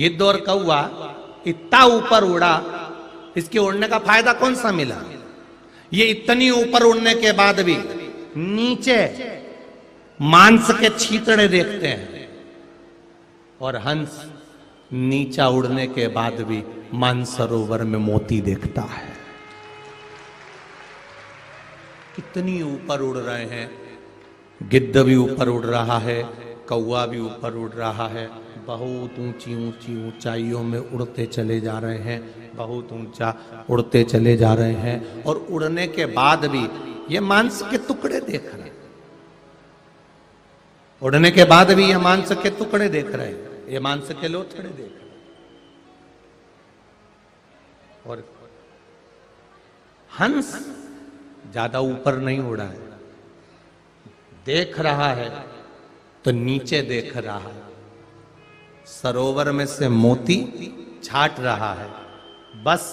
गिद्ध और कौवा इतना ऊपर उड़ा, इसके उड़ने का फायदा कौन सा मिला? ये इतनी ऊपर उड़ने के बाद भी नीचे मांस के छींतड़े देखते हैं, और हंस नीचा उड़ने के बाद भी मानसरोवर में मोती देखता है। कितनी ऊपर उड़ रहे हैं, गिद्ध भी ऊपर उड़ रहा है, कौवा भी ऊपर उड़ रहा है, बहुत ऊंची ऊंची ऊंचाइयों में उड़ते चले जा रहे हैं, बहुत ऊंचा उड़ते चले जा रहे हैं, और उड़ने के बाद भी ये मांस के टुकड़े देख रहे हैं, उड़ने के बाद भी ये मांस के टुकड़े देख रहे हैं, ये मांस के लोथड़े देख रहे हैं। और हंस ज्यादा ऊपर नहीं उड़ा है, देख रहा है तो नीचे देख रहा है, सरोवर में से मोती छाट रहा है। बस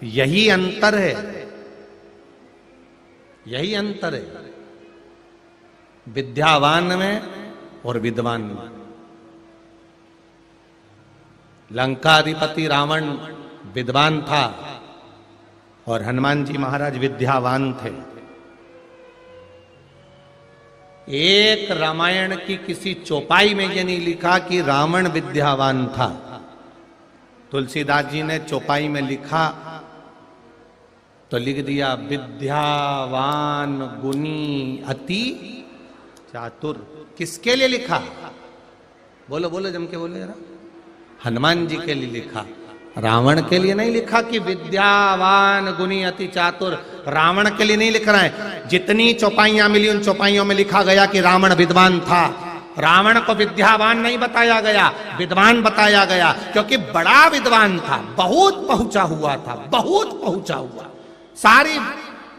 यही अंतर है, यही अंतर है विद्यावान में और विद्वान में। लंकाधिपति रावण विद्वान था और हनुमान जी महाराज विद्यावान थे। एक रामायण की किसी चौपाई में ये नहीं लिखा कि रावण विद्यावान था। तुलसीदास जी ने चौपाई में लिखा तो लिख दिया विद्यावान गुणी अति चातुर। किसके लिए लिखा? बोलो बोलो जम के बोलो जरा। हनुमान जी के लिए लिखा, रावण के लिए नहीं लिखा कि विद्यावान गुणी अति चातुर। रावण के लिए नहीं लिख रहा है। जितनी चौपाइयां मिली उन चौपाइयों में लिखा गया कि रावण विद्वान था। रावण को विद्यावान नहीं बताया गया, विद्वान बताया गया, क्योंकि बड़ा विद्वान था, बहुत पहुंचा हुआ था, बहुत पहुंचा हुआ। सारी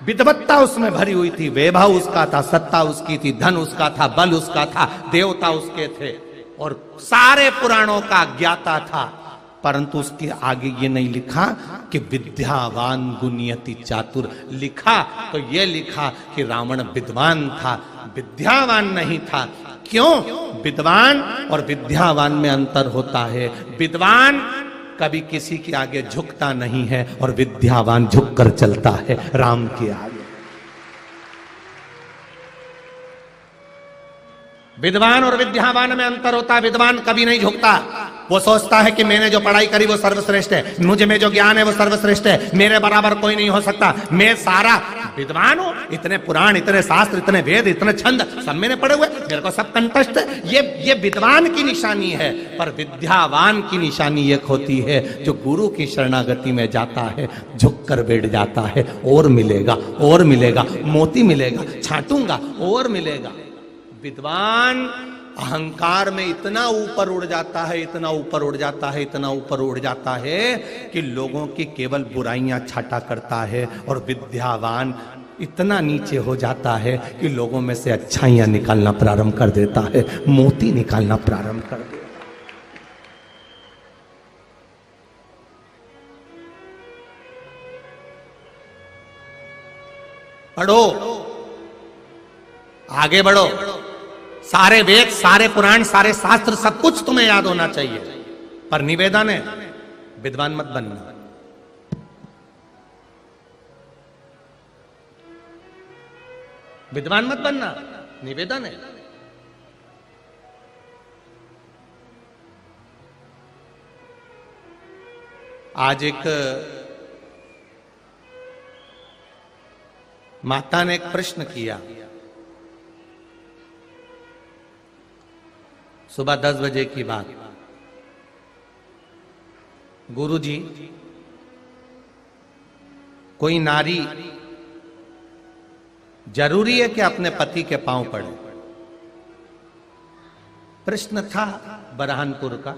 विद्वत्ता उसमें भरी हुई थी, वैभव उसका था, सत्ता उसकी थी, धन उसका था, बल उसका था, देवता उसके थे, और सारे पुराणों का ज्ञाता था। परंतु उसके आगे ये नहीं लिखा कि विद्यावान गुणियति चातुर। लिखा तो ये लिखा कि रावण विद्वान था, विद्यावान नहीं था। क्यों? विद्वान और विद्यावान में अंतर होता है। विद्वान कभी किसी के आगे झुकता नहीं है और विद्यावान झुककर चलता है राम के आगे। विद्वान और विद्यावान में अंतर होता है। विद्वान कभी नहीं झुकता, वो सोचता है कि मैंने जो पढ़ाई करी वो सर्वश्रेष्ठ है, मुझे में जो ज्ञान है वो सर्वश्रेष्ठ है, मेरे बराबर कोई नहीं हो सकता, मैं सारा विद्वान हूं, इतने पुराण, इतने शास्त्र, इतने वेद, इतने छंद सब मैंने पढ़े हुए, मेरे को सब कंठस्थ है। ये विद्वान की निशानी है। पर विद्यावान की निशानी एक होती है, जो गुरु की शरणागति में जाता है, झुक कर बैठ जाता है, और मिलेगा, और मिलेगा, मोती मिलेगा, छांटूंगा और मिलेगा। विद्वान अहंकार में इतना ऊपर उड़ जाता है, इतना ऊपर उड़ जाता है, इतना ऊपर उड़ जाता है कि लोगों की केवल बुराइयां छाटा करता है। और विद्यावान इतना नीचे हो जाता है कि लोगों में से अच्छाइयां निकालना प्रारंभ कर देता है, मोती निकालना प्रारंभ कर देता है। पढ़ो, आगे बढ़ो, सारे वेद, सारे पुराण, सारे शास्त्र, सब कुछ तुम्हें याद होना चाहिए, पर निवेदन है विद्वान मत बनना। विद्वान मत बनना, निवेदन है। आज एक माता ने एक प्रश्न किया। सुबह 10 बजे की बात। गुरुजी, कोई नारी जरूरी है कि अपने पति के पांव पड़े? प्रश्न था बरहानपुर का।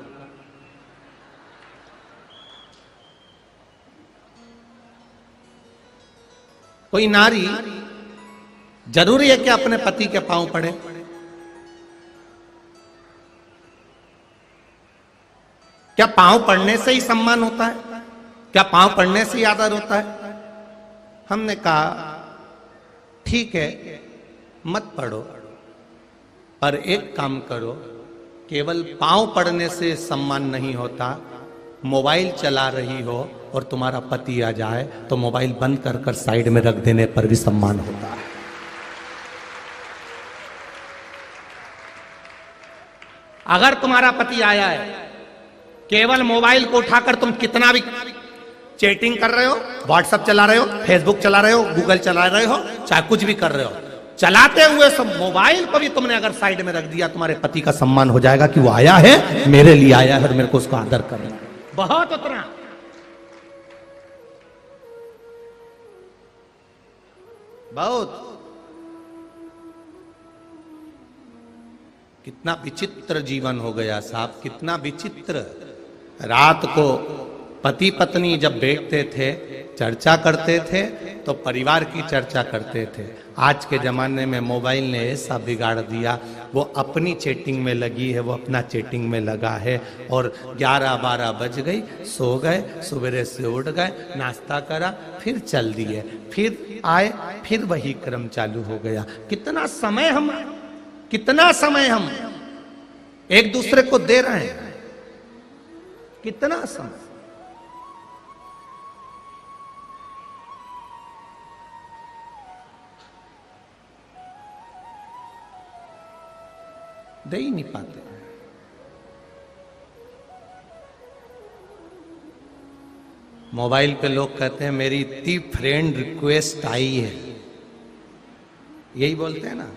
कोई नारी जरूरी है कि अपने पति के पांव पड़े? क्या पांव पड़ने से ही सम्मान होता है? क्या पांव पड़ने से ही आदर होता है? हमने कहा ठीक है, मत पढ़ो, पर एक काम करो, केवल पांव पड़ने से सम्मान नहीं होता। मोबाइल चला रही हो और तुम्हारा पति आ जाए तो मोबाइल बंद कर कर साइड में रख देने पर भी सम्मान होता है। अगर तुम्हारा पति आया है, केवल मोबाइल को उठाकर तुम कितना भी चैटिंग कर रहे हो, व्हाट्सएप चला रहे हो, फेसबुक चला रहे हो, गूगल चला रहे हो, चाहे कुछ भी कर रहे हो, चलाते हुए सब मोबाइल को भी तुमने अगर साइड में रख दिया, तुम्हारे पति का सम्मान हो जाएगा कि वो आया है, मेरे लिए आया है और मेरे को उसका आदर करना है। बहुत उतना बहुत। कितना विचित्र जीवन हो गया साहब, कितना विचित्र। रात को पति पत्नी जब बैठते थे, चर्चा करते थे तो परिवार की चर्चा करते थे। आज के जमाने में मोबाइल ने ऐसा बिगाड़ दिया, वो अपनी चैटिंग में लगी है, वो अपना चैटिंग में लगा है और 11-12 बज गई, सो गए, सवेरे से उठ गए, नाश्ता करा, फिर चल दिए, फिर आए, फिर वही क्रम चालू हो गया। कितना समय हम एक दूसरे को दे रहे हैं, कितना समय। दे ही नहीं पाते। मोबाइल पे लोग कहते हैं मेरी इतनी फ्रेंड रिक्वेस्ट आई है, यही बोलते हैं ना,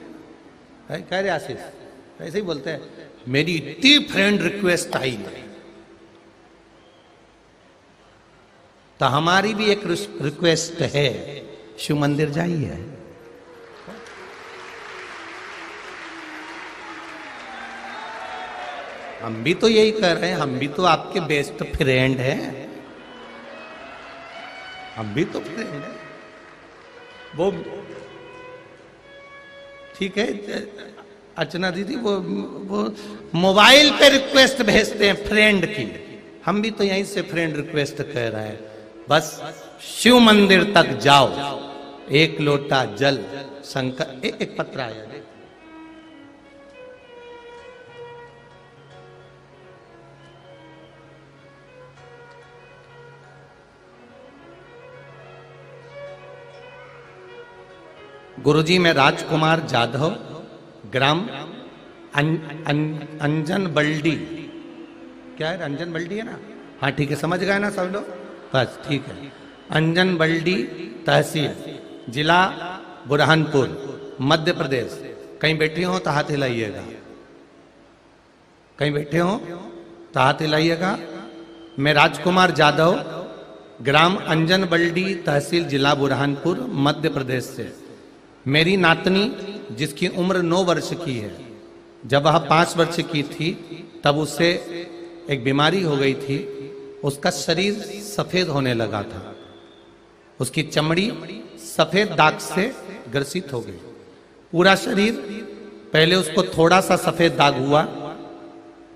कह रहे आशीष, ऐसे ही बोलते हैं मेरी इतनी फ्रेंड रिक्वेस्ट आई है। तो हमारी भी एक रिक्वेस्ट है, शिव मंदिर जाइए। हम भी तो यही कर रहे हैं, हम भी तो आपके बेस्ट फ्रेंड हैं, हम भी तो फ्रेंड हैं। वो ठीक है अर्चना दीदी, वो मोबाइल पे रिक्वेस्ट भेजते हैं फ्रेंड की, हम भी तो यहीं से फ्रेंड रिक्वेस्ट कह रहे हैं। बस शिव मंदिर तक जाओ, एक लोटा जल शंकर, एक पत्र आया है, गुरुजी मैं राजकुमार जाधव, ग्राम अंजन बल्डी, क्या है अंजन बल्डी है ना, हाँ ठीक है, समझ गए ना सब लोग, बस ठीक है। अंजन बल्डी तहसील, जिला बुरहानपुर, मध्य प्रदेश। कहीं बैठे हो तो हाथ हिलाइएगा, कहीं बैठे हो तो हाथ हिलाइएगा। मैं राजकुमार जाधव, ग्राम अंजन बल्डी तहसील, जिला बुरहानपुर, मध्य प्रदेश से। मेरी नातनी जिसकी उम्र 9 वर्ष की है, जब वह 5 वर्ष की थी तब उससे एक बीमारी हो गई थी, उसका शरीर सफेद होने लगा था, उसकी चमड़ी सफेद दाग से ग्रसित हो गई, पूरा शरीर। पहले उसको थोड़ा सा सफेद दाग हुआ,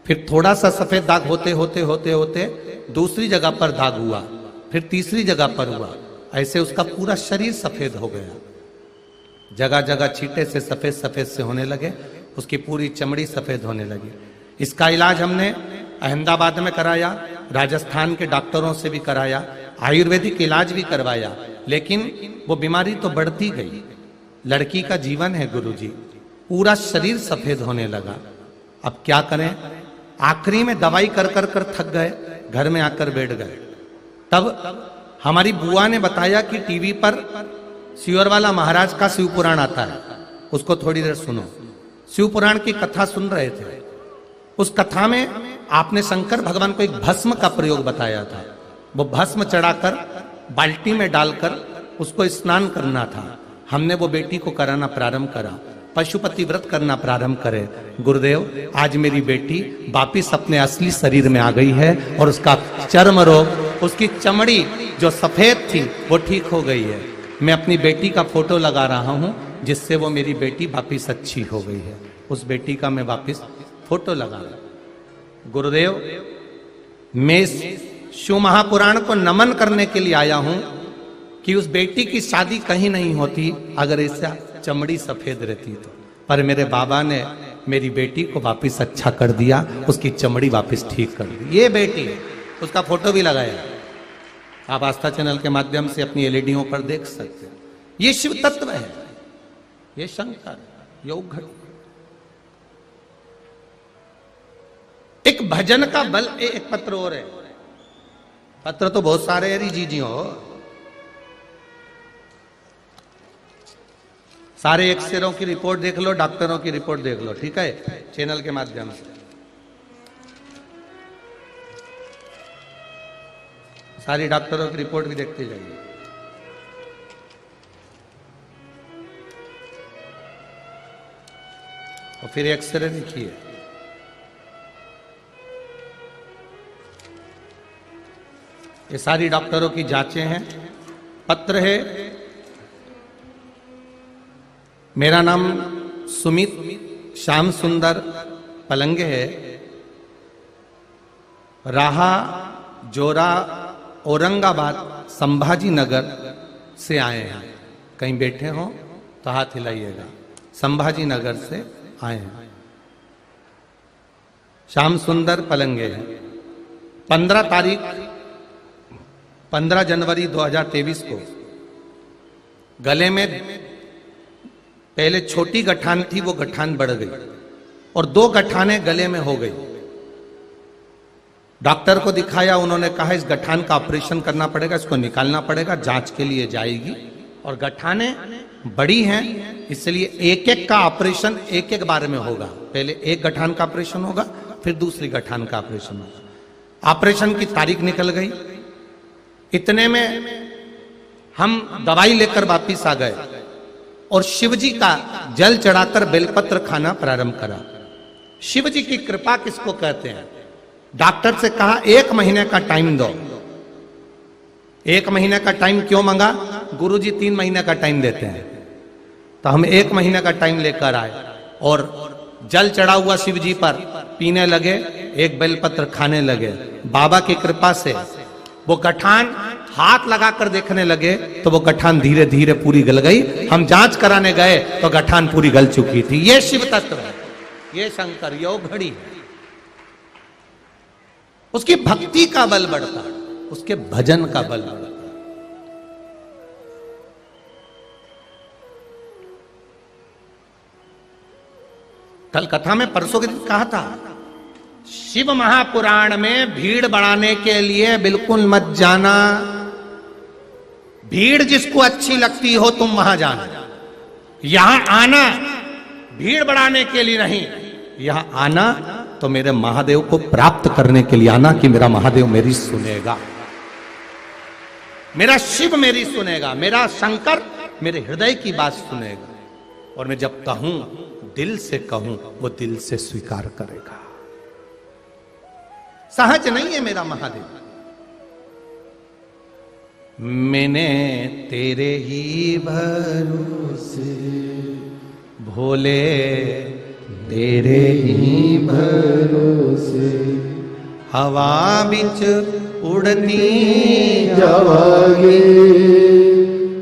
फिर थोड़ा सा सफेद दाग होते होते होते होते दूसरी जगह पर दाग हुआ, फिर तीसरी जगह पर हुआ, ऐसे उसका पूरा शरीर सफेद हो गया, जगह जगह छींटे से सफेद सफेद से होने लगे, उसकी पूरी चमड़ी सफेद होने लगी। इसका इलाज हमने अहमदाबाद में कराया, राजस्थान के डॉक्टरों से भी कराया, आयुर्वेदिक इलाज भी करवाया, लेकिन वो बीमारी तो बढ़ती गई। लड़की का जीवन है गुरुजी, पूरा शरीर सफेद होने लगा। अब क्या करें, आखिरी में दवाई कर कर कर थक गए, घर में आकर बैठ गए। तब हमारी बुआ ने बताया कि टीवी पर सियोरवाला महाराज का शिव पुराण आता है, उसको थोड़ी देर सुनो। शिव पुराण की कथा सुन रहे थे, उस कथा में आपने शंकर भगवान को एक भस्म का प्रयोग बताया था। वो भस्म चढ़ाकर बाल्टी में डालकर उसको स्नान करना था। हमने वो बेटी को कराना प्रारंभ करा, पशुपति व्रत करना प्रारंभ करे। गुरुदेव आज मेरी बेटी वापिस अपने असली शरीर में आ गई है और उसका चर्म रोग, उसकी चमड़ी जो सफेद थी वो ठीक हो गई है। मैं अपनी बेटी का फोटो लगा रहा हूं जिससे वो मेरी बेटी वापिस अच्छी हो गई है, उस बेटी का मैं वापिस फोटो लगा रहा हूं। गुरुदेव मैं शिव महापुराण को नमन करने के लिए आया हूं कि उस बेटी की शादी कहीं नहीं होती अगर ऐसा चमड़ी सफेद रहती तो, पर मेरे बाबा ने मेरी बेटी को वापस अच्छा कर दिया, उसकी चमड़ी वापस ठीक कर दी। ये बेटी, उसका फोटो भी लगाया, आप आस्था चैनल के माध्यम से अपनी एलईडीओं पर देख सकते हैं। ये शिव तत्व है, ये शंकर योग घड़ी। एक भजन का बल। एक पत्र और है, पत्र तो बहुत सारे है जी हो, सारे एक्सरेओं की रिपोर्ट देख लो, डॉक्टरों की रिपोर्ट देख लो, ठीक है, चैनल के माध्यम से। सारी डॉक्टरों की रिपोर्ट भी देखते जाइए। और फिर एक्सरे लिखिए। ये सारी डॉक्टरों की जांचें हैं। पत्र है, मेरा नाम सुमित श्याम सुंदर पलंगे है, राहा जोरा औरंगाबाद संभाजी नगर से आए हैं। कहीं बैठे हो तो हाथ हिलाइएगा। संभाजी नगर से आए हैं, श्याम सुंदर पलंगे हैं। 15 जनवरी 2023 को गले में पहले छोटी गठान थी, वो गठान बढ़ गई और 2 गठाने गले में हो गई। डॉक्टर को दिखाया, उन्होंने कहा इस गठान का ऑपरेशन करना पड़ेगा, इसको निकालना पड़ेगा, जांच के लिए जाएगी। और गठाने बड़ी हैं, इसलिए एक एक का ऑपरेशन एक एक बार में होगा। पहले एक गठान का ऑपरेशन होगा, फिर दूसरी गठान का ऑपरेशन होगा। ऑपरेशन की तारीख निकल गई। इतने में हम दवाई लेकर वापिस आ गए और शिवजी का जल चढ़ाकर बेलपत्र खाना प्रारंभ करा। शिवजी की कृपा किसको कहते हैं? डॉक्टर से कहा 1 महीने का टाइम दो। 1 महीने का टाइम क्यों मांगा? गुरुजी 3 महीने का टाइम देते हैं, तो हम 1 महीने का टाइम लेकर आए और जल चढ़ा हुआ शिवजी पर पीने लगे, एक बेलपत्र खाने लगे। बाबा की कृपा से वो गठान हाथ लगाकर देखने लगे तो वो गठान धीरे धीरे पूरी गल गई। हम जांच कराने गए तो गठान पूरी गल चुकी थी। ये शिव तत्व है, ये शंकर योग घड़ी है। उसकी भक्ति का बल बढ़ता है, उसके भजन का बल बढ़ता है। कल कथा में परसों के दिन कहा था, शिव महापुराण में भीड़ बढ़ाने के लिए बिल्कुल मत जाना। भीड़ जिसको अच्छी लगती हो तुम वहां जाना। यहां आना भीड़ बढ़ाने के लिए नहीं, यहां आना तो मेरे महादेव को प्राप्त करने के लिए आना कि मेरा महादेव मेरी सुनेगा, मेरा शिव मेरी सुनेगा, मेरा शंकर मेरे हृदय की बात सुनेगा। और मैं जब कहूं, दिल से कहूं, वो दिल से स्वीकार करेगा। सहज नहीं है मेरा महादेव। मैंने तेरे ही भरोसे भोले, तेरे ही भरोसे हवा बिच उड़नी जावागे।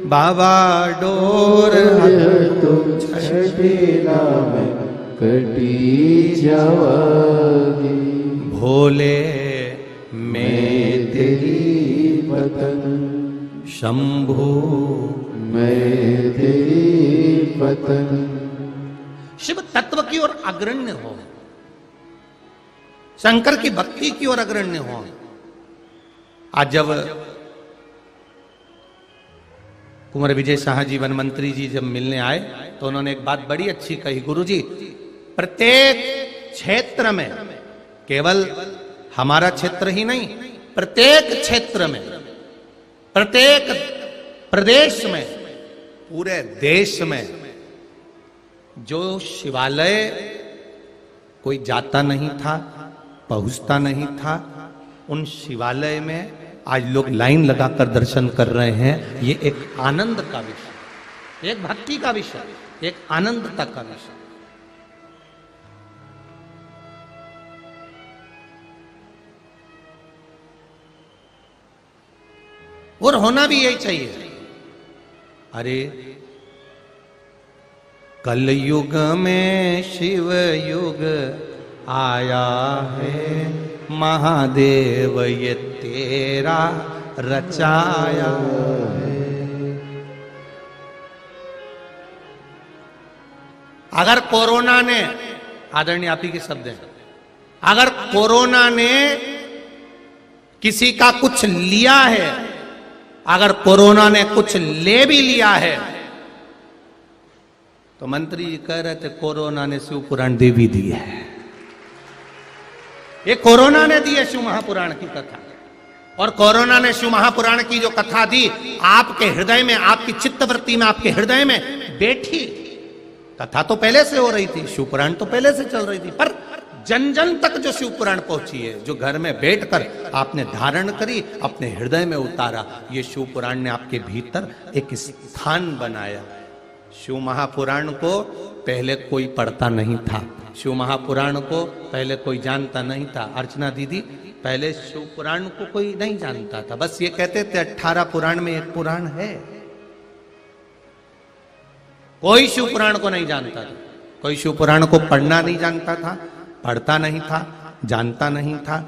बाबा डोर तुम छठेला में कटी जावागे। भोले मैं तेरी पतन, शंभु मैं तेरी पतन। शिव तत्व की ओर अग्रण्य हो, शंकर की भक्ति की ओर अग्रण्य हो। आज जब कुंवर विजय शाह जी वन मंत्री जी जब मिलने आए तो उन्होंने एक बात बड़ी अच्छी कही, गुरुजी प्रत्येक क्षेत्र में, केवल हमारा क्षेत्र ही नहीं, प्रत्येक क्षेत्र में, प्रत्येक प्रदेश में, पूरे देश में जो शिवालय कोई जाता नहीं था, पहुंचता नहीं था, उन शिवालय में आज लोग लाइन लगाकर दर्शन कर रहे हैं। ये एक आनंद का विषय, एक भक्ति का विषय, एक आनंदता का विषय। और होना भी यही चाहिए। अरे कलयुग में शिव युग आया है, महादेव ये तेरा रचाया है। अगर कोरोना ने, आदरणीय आप ही के शब्द हैं, अगर कोरोना ने किसी का कुछ लिया है, अगर कोरोना ने कुछ ले भी लिया है, तो मंत्री जी कह रहे थे कोरोना ने शिव पुराण दे भी दी है। ये कोरोना ने दी है शिव महापुराण की कथा। और कोरोना ने शिव महापुराण की जो कथा दी, आपके हृदय में, आपकी चित्तवृत्ति में, आपके हृदय में बैठी। कथा तो पहले से हो रही थी, शिव पुराण तो पहले से चल रही थी, पर जन जन तक जो शिव पुराण पहुंची है, जो घर में बैठकर आपने धारण करी, अपने हृदय में उतारा, ये शिव पुराण ने आपके भीतर एक स्थान बनाया। शिव महापुराण को पहले कोई पढ़ता नहीं था, शिव महापुराण को पहले कोई जानता नहीं था। अर्चना दीदी, पहले शिव पुराण को कोई नहीं जानता था, बस ये कहते थे 18 पुराण में एक पुराण है। कोई शिव पुराण को नहीं जानता था, कोई शिव पुराण को पढ़ना नहीं जानता था, पढ़ता नहीं था, जानता नहीं था।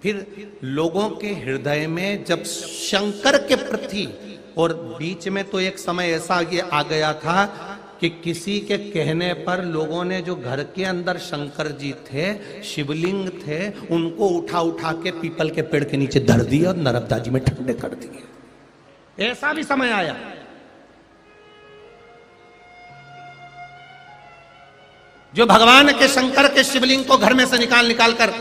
फिर लोगों के हृदय में जब शंकर के प्रति, और बीच में तो एक समय ऐसा ये आ गया था कि किसी के कहने पर लोगों ने, जो घर के अंदर शंकर जी थे, शिवलिंग थे, उनको उठा उठा के पीपल के पेड़ के नीचे धर दिए और नर्मदा जी में ठंडे कर दिए। ऐसा भी समय आया। जो भगवान के शंकर के शिवलिंग को घर में से निकाल कर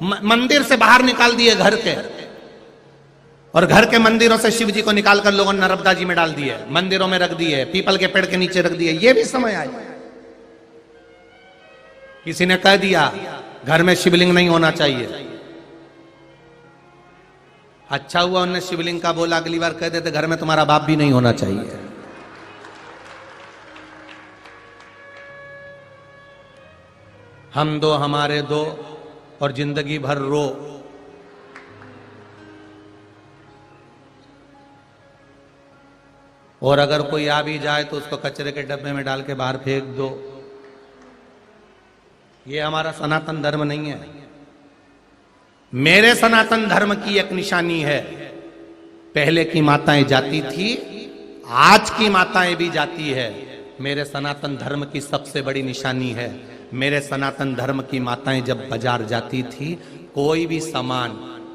मंदिर से बाहर निकाल दिए घर के, और घर के मंदिरों से शिव जी को निकालकर लोगों ने नर्मदा जी में डाल दिए, मंदिरों में रख दिए, पीपल के पेड़ के नीचे रख दिए। ये भी समय आया। किसी ने कह दिया घर में शिवलिंग नहीं होना चाहिए। अच्छा हुआ उन्होंने शिवलिंग का बोला, अगली बार कह देते घर में तुम्हारा बाप भी नहीं होना चाहिए। हम दो हमारे दो और जिंदगी भर रो। और अगर कोई आ भी जाए तो उसको कचरे के डब्बे में डाल के बाहर फेंक दो। ये हमारा सनातन धर्म नहीं है। मेरे सनातन धर्म की एक निशानी है, पहले की माताएं जाती थी, आज की माताएं भी जाती है। मेरे सनातन धर्म की सबसे बड़ी निशानी है, मेरे सनातन धर्म की माताएं जब बाजार जाती थी, कोई भी सामान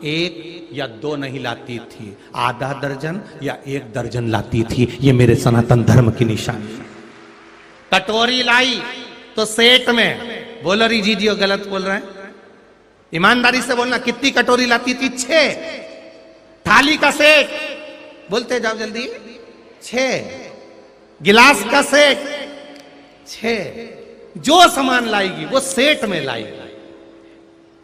1 या 2 नहीं लाती थी, आधा दर्जन या 1 दर्जन लाती थी। ये मेरे सनातन धर्म की निशानी है। कटोरी लाई तो सेट में, बोलो री जी जी गलत बोल रहे हैं, ईमानदारी से बोलना, कितनी कटोरी लाती थी? 6। थाली का सेट, बोलते जाओ जल्दी, 6। गिलास का सेट 6। जो सामान लाएगी वो सेट में लाएगी,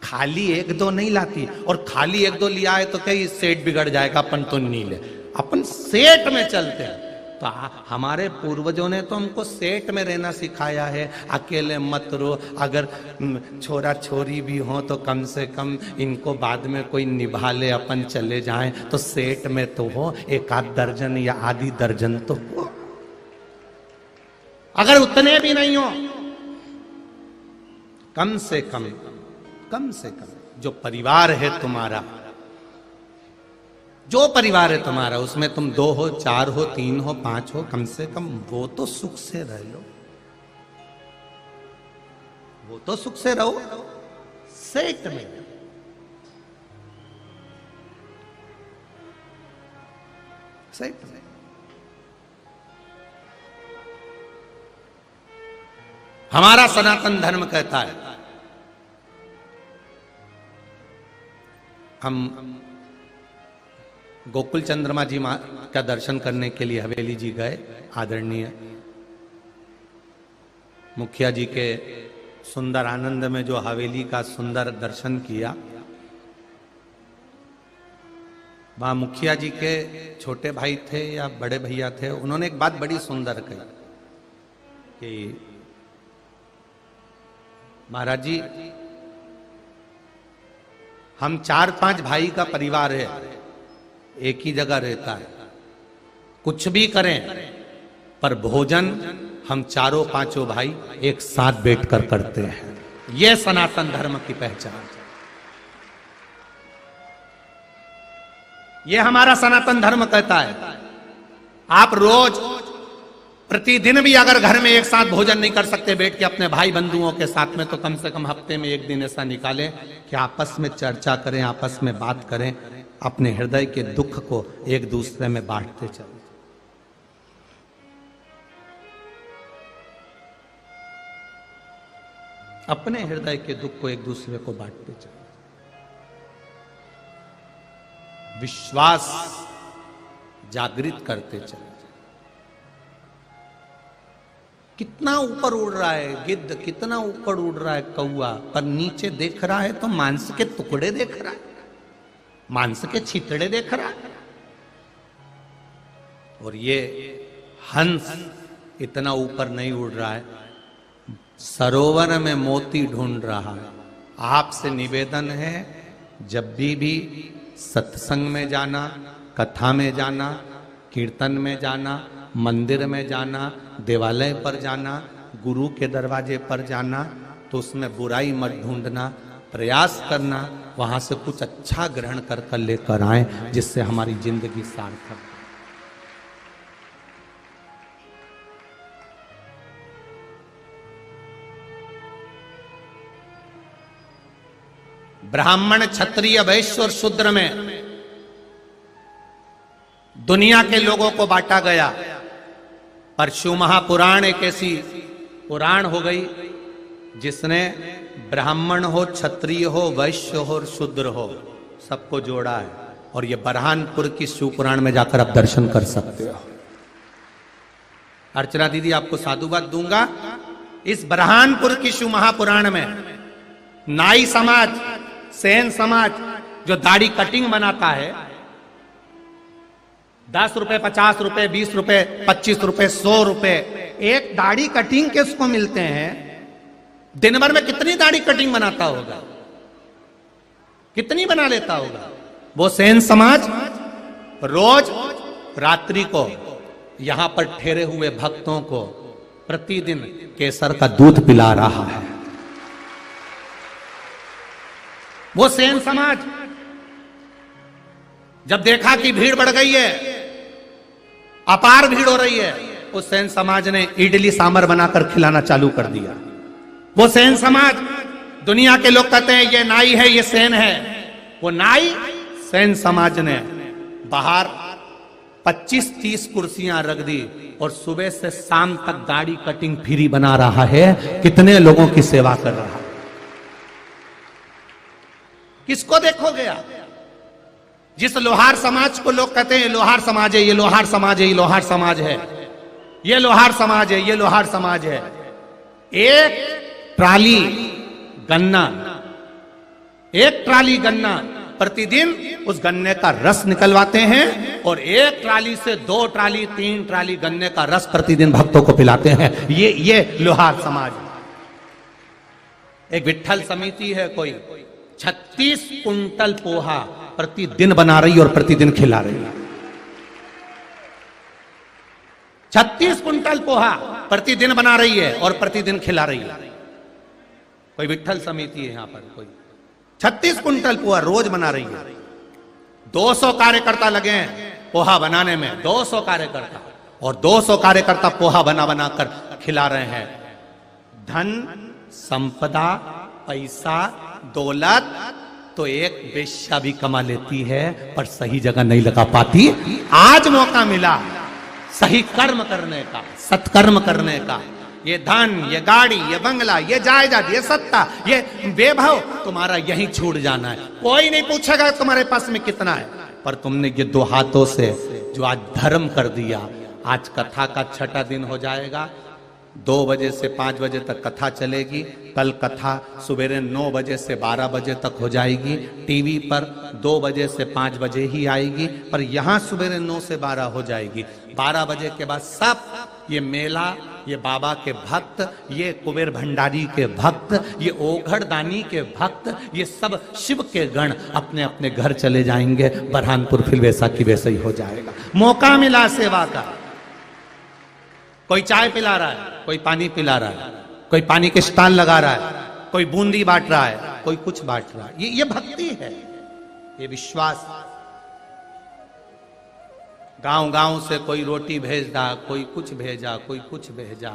खाली 1-2 नहीं लाती। और खाली 1-2 लिया है तो कहीं सेट बिगड़ जाएगा, अपन तो नहीं ले, अपन सेट में चलते हैं। तो हमारे पूर्वजों ने तो हमको सेट में रहना सिखाया है। अकेले मत रो, अगर छोरा छोरी भी हो तो कम से कम इनको बाद में कोई निभा ले, अपन चले जाएं तो सेट में तो हो, 1-8 दर्जन या आधी दर्जन तो हो। अगर उतने भी नहीं हो, कम से कम जो परिवार है तुम्हारा, जो परिवार है तुम्हारा, उसमें तुम 2 हो, 4 हो, 3 हो, 5 हो, कम से कम वो तो सुख से रह लो, वो तो सुख से रहो सेट में। सेट में हमारा सनातन धर्म कहता है, हम गोकुल चंद्रमा जी का दर्शन करने के लिए हवेली जी गए। आदरणीय मुखिया जी के सुंदर आनंद में जो हवेली का सुंदर दर्शन किया, वहां मुखिया जी के छोटे भाई थे या बड़े भैया थे, उन्होंने एक बात बड़ी सुंदर कही कि महाराज जी, हम 4-5 भाई का परिवार है, एक ही जगह रहता है, कुछ भी करें पर भोजन हम चारों पांचों भाई एक साथ बैठकर करते हैं। यह सनातन धर्म की पहचान, यह हमारा सनातन धर्म कहता है। आप रोज प्रतिदिन भी अगर घर में एक साथ भोजन नहीं कर सकते बैठ के अपने भाई बंधुओं के साथ में, तो कम से कम हफ्ते में एक दिन ऐसा निकालें कि आपस में चर्चा करें, आपस में बात करें, अपने हृदय के दुख को एक दूसरे में बांटते चलें। अपने हृदय के दुख को एक दूसरे को बांटते चलें। विश्वास जागृत करते चले। कितना ऊपर उड़ रहा है गिद्ध, कितना ऊपर उड़ रहा है कौआ, पर नीचे देख रहा है तो मांस के टुकड़े देख रहा है, मांस के छितड़े देख रहा है। और ये हंस इतना ऊपर नहीं उड़ रहा है, सरोवर में मोती ढूंढ रहा है। आपसे निवेदन है, जब भी सत्संग में जाना, कथा में जाना, कीर्तन में जाना, मंदिर में जाना, देवालय पर जाना, गुरु के दरवाजे पर जाना, तो उसमें बुराई मत ढूंढना, प्रयास करना वहां से कुछ अच्छा ग्रहण कर कर लेकर आए, जिससे हमारी जिंदगी सार्थक हो। ब्राह्मण, क्षत्रिय, वैश्य और शूद्र में दुनिया के लोगों को बांटा गया, पर शिव महापुराण एक ऐसी पुराण हो गई जिसने ब्राह्मण हो, क्षत्रिय हो, वैश्य हो और शूद्र हो, सबको जोड़ा है। और ये बरहानपुर की शिव पुराण में जाकर आप दर्शन कर सकते हो। अर्चना दीदी आपको साधुवाद दूंगा, इस बरहानपुर की शिव महापुराण में नाई समाज, सेन समाज जो दाढ़ी कटिंग बनाता है, 10 रुपए, 50 रुपए, 20 रुपए, 25 रुपए, 100 रुपए एक दाढ़ी कटिंग के उसको मिलते हैं। दिन भर में कितनी दाढ़ी कटिंग बनाता होगा, कितनी बना लेता होगा। वो सेन समाज रोज रात्रि को यहां पर ठहरे हुए भक्तों को प्रतिदिन केसर का दूध पिला रहा है। वो सेन समाज जब देखा कि भीड़ बढ़ गई है, अपार भीड़ हो रही है, उस सेन समाज ने इडली सांभर बनाकर खिलाना चालू कर दिया। वो सेन समाज, दुनिया के लोग कहते हैं ये नाई है, ये सेन है, वो नाई सेन समाज ने बाहर 25-30 कुर्सियां रख दी और सुबह से शाम तक दाढ़ी कटिंग फ्री बना रहा है। कितने लोगों की सेवा कर रहा है। किसको देखोगे आप? जिस लोहार समाज को लोग कहते हैं लोहार समाज है, ये लोहार समाज है, ये लोहार समाज है, ये लोहार समाज है, ये लोहार समाज है। एक ट्राली गन्ना, एक ट्राली गन्ना प्रतिदिन उस गन्ने का रस निकलवाते हैं और एक ट्राली से 2 ट्राली 3 ट्राली गन्ने का रस प्रतिदिन भक्तों को पिलाते हैं। ये लोहार समाज। एक विठ्ठल समिति है कोई, 36 कुंटल पोहा प्रतिदिन बना रही और प्रतिदिन खिला रही है। 36 कुंटल पोहा प्रतिदिन बना रही है और प्रतिदिन खिला रही है। कोई विठ्ठल समिति है यहां पर, कोई 36 कुंटल पोहा रोज बना रही है। 200 कार्यकर्ता लगे हैं पोहा बनाने में, 200 कार्यकर्ता, और 200 कार्यकर्ता पोहा बना बना कर खिला रहे हैं। धन संपदा, पैसा, दौलत तो एक वेश्या भी कमा लेती है, पर सही जगह नहीं लगा पाती। आज मौका मिला सही कर्म करने का, सत्कर्म करने का। ये धन, ये गाड़ी, ये बंगला, ये जायदाद, ये सत्ता, ये वैभव तुम्हारा यहीं छूट जाना है। कोई नहीं पूछेगा तुम्हारे पास में कितना है, पर तुमने ये 2 हाथों से जो आज धर्म कर दिया। आज कथा का 6ठा दिन हो जाएगा। 2 बजे से 5 बजे तक कथा चलेगी। कल कथा सुबह 9 बजे से 12 बजे तक हो जाएगी। टीवी पर 2 बजे से 5 बजे ही आएगी, पर यहाँ सुबह 9 से 12 हो जाएगी। 12 बजे के बाद सब ये मेला, ये बाबा के भक्त, ये कुबेर भंडारी के भक्त, ये ओघड़ दानी के भक्त, ये सब शिव के गण अपने अपने घर चले जाएंगे। बरहानपुर फिर वैसा की वैसा ही हो जाएगा। मौका मिला सेवा का। कोई चाय पिला रहा है, कोई पानी पिला रहा है, कोई पानी के स्टॉल लगा रहा है, कोई बूंदी बांट रहा है, कोई कुछ बांट रहा है। ये भक्ति है, ये विश्वास। गांव गांव से कोई रोटी भेजा, कोई कुछ भेजा, कोई कुछ भेजा।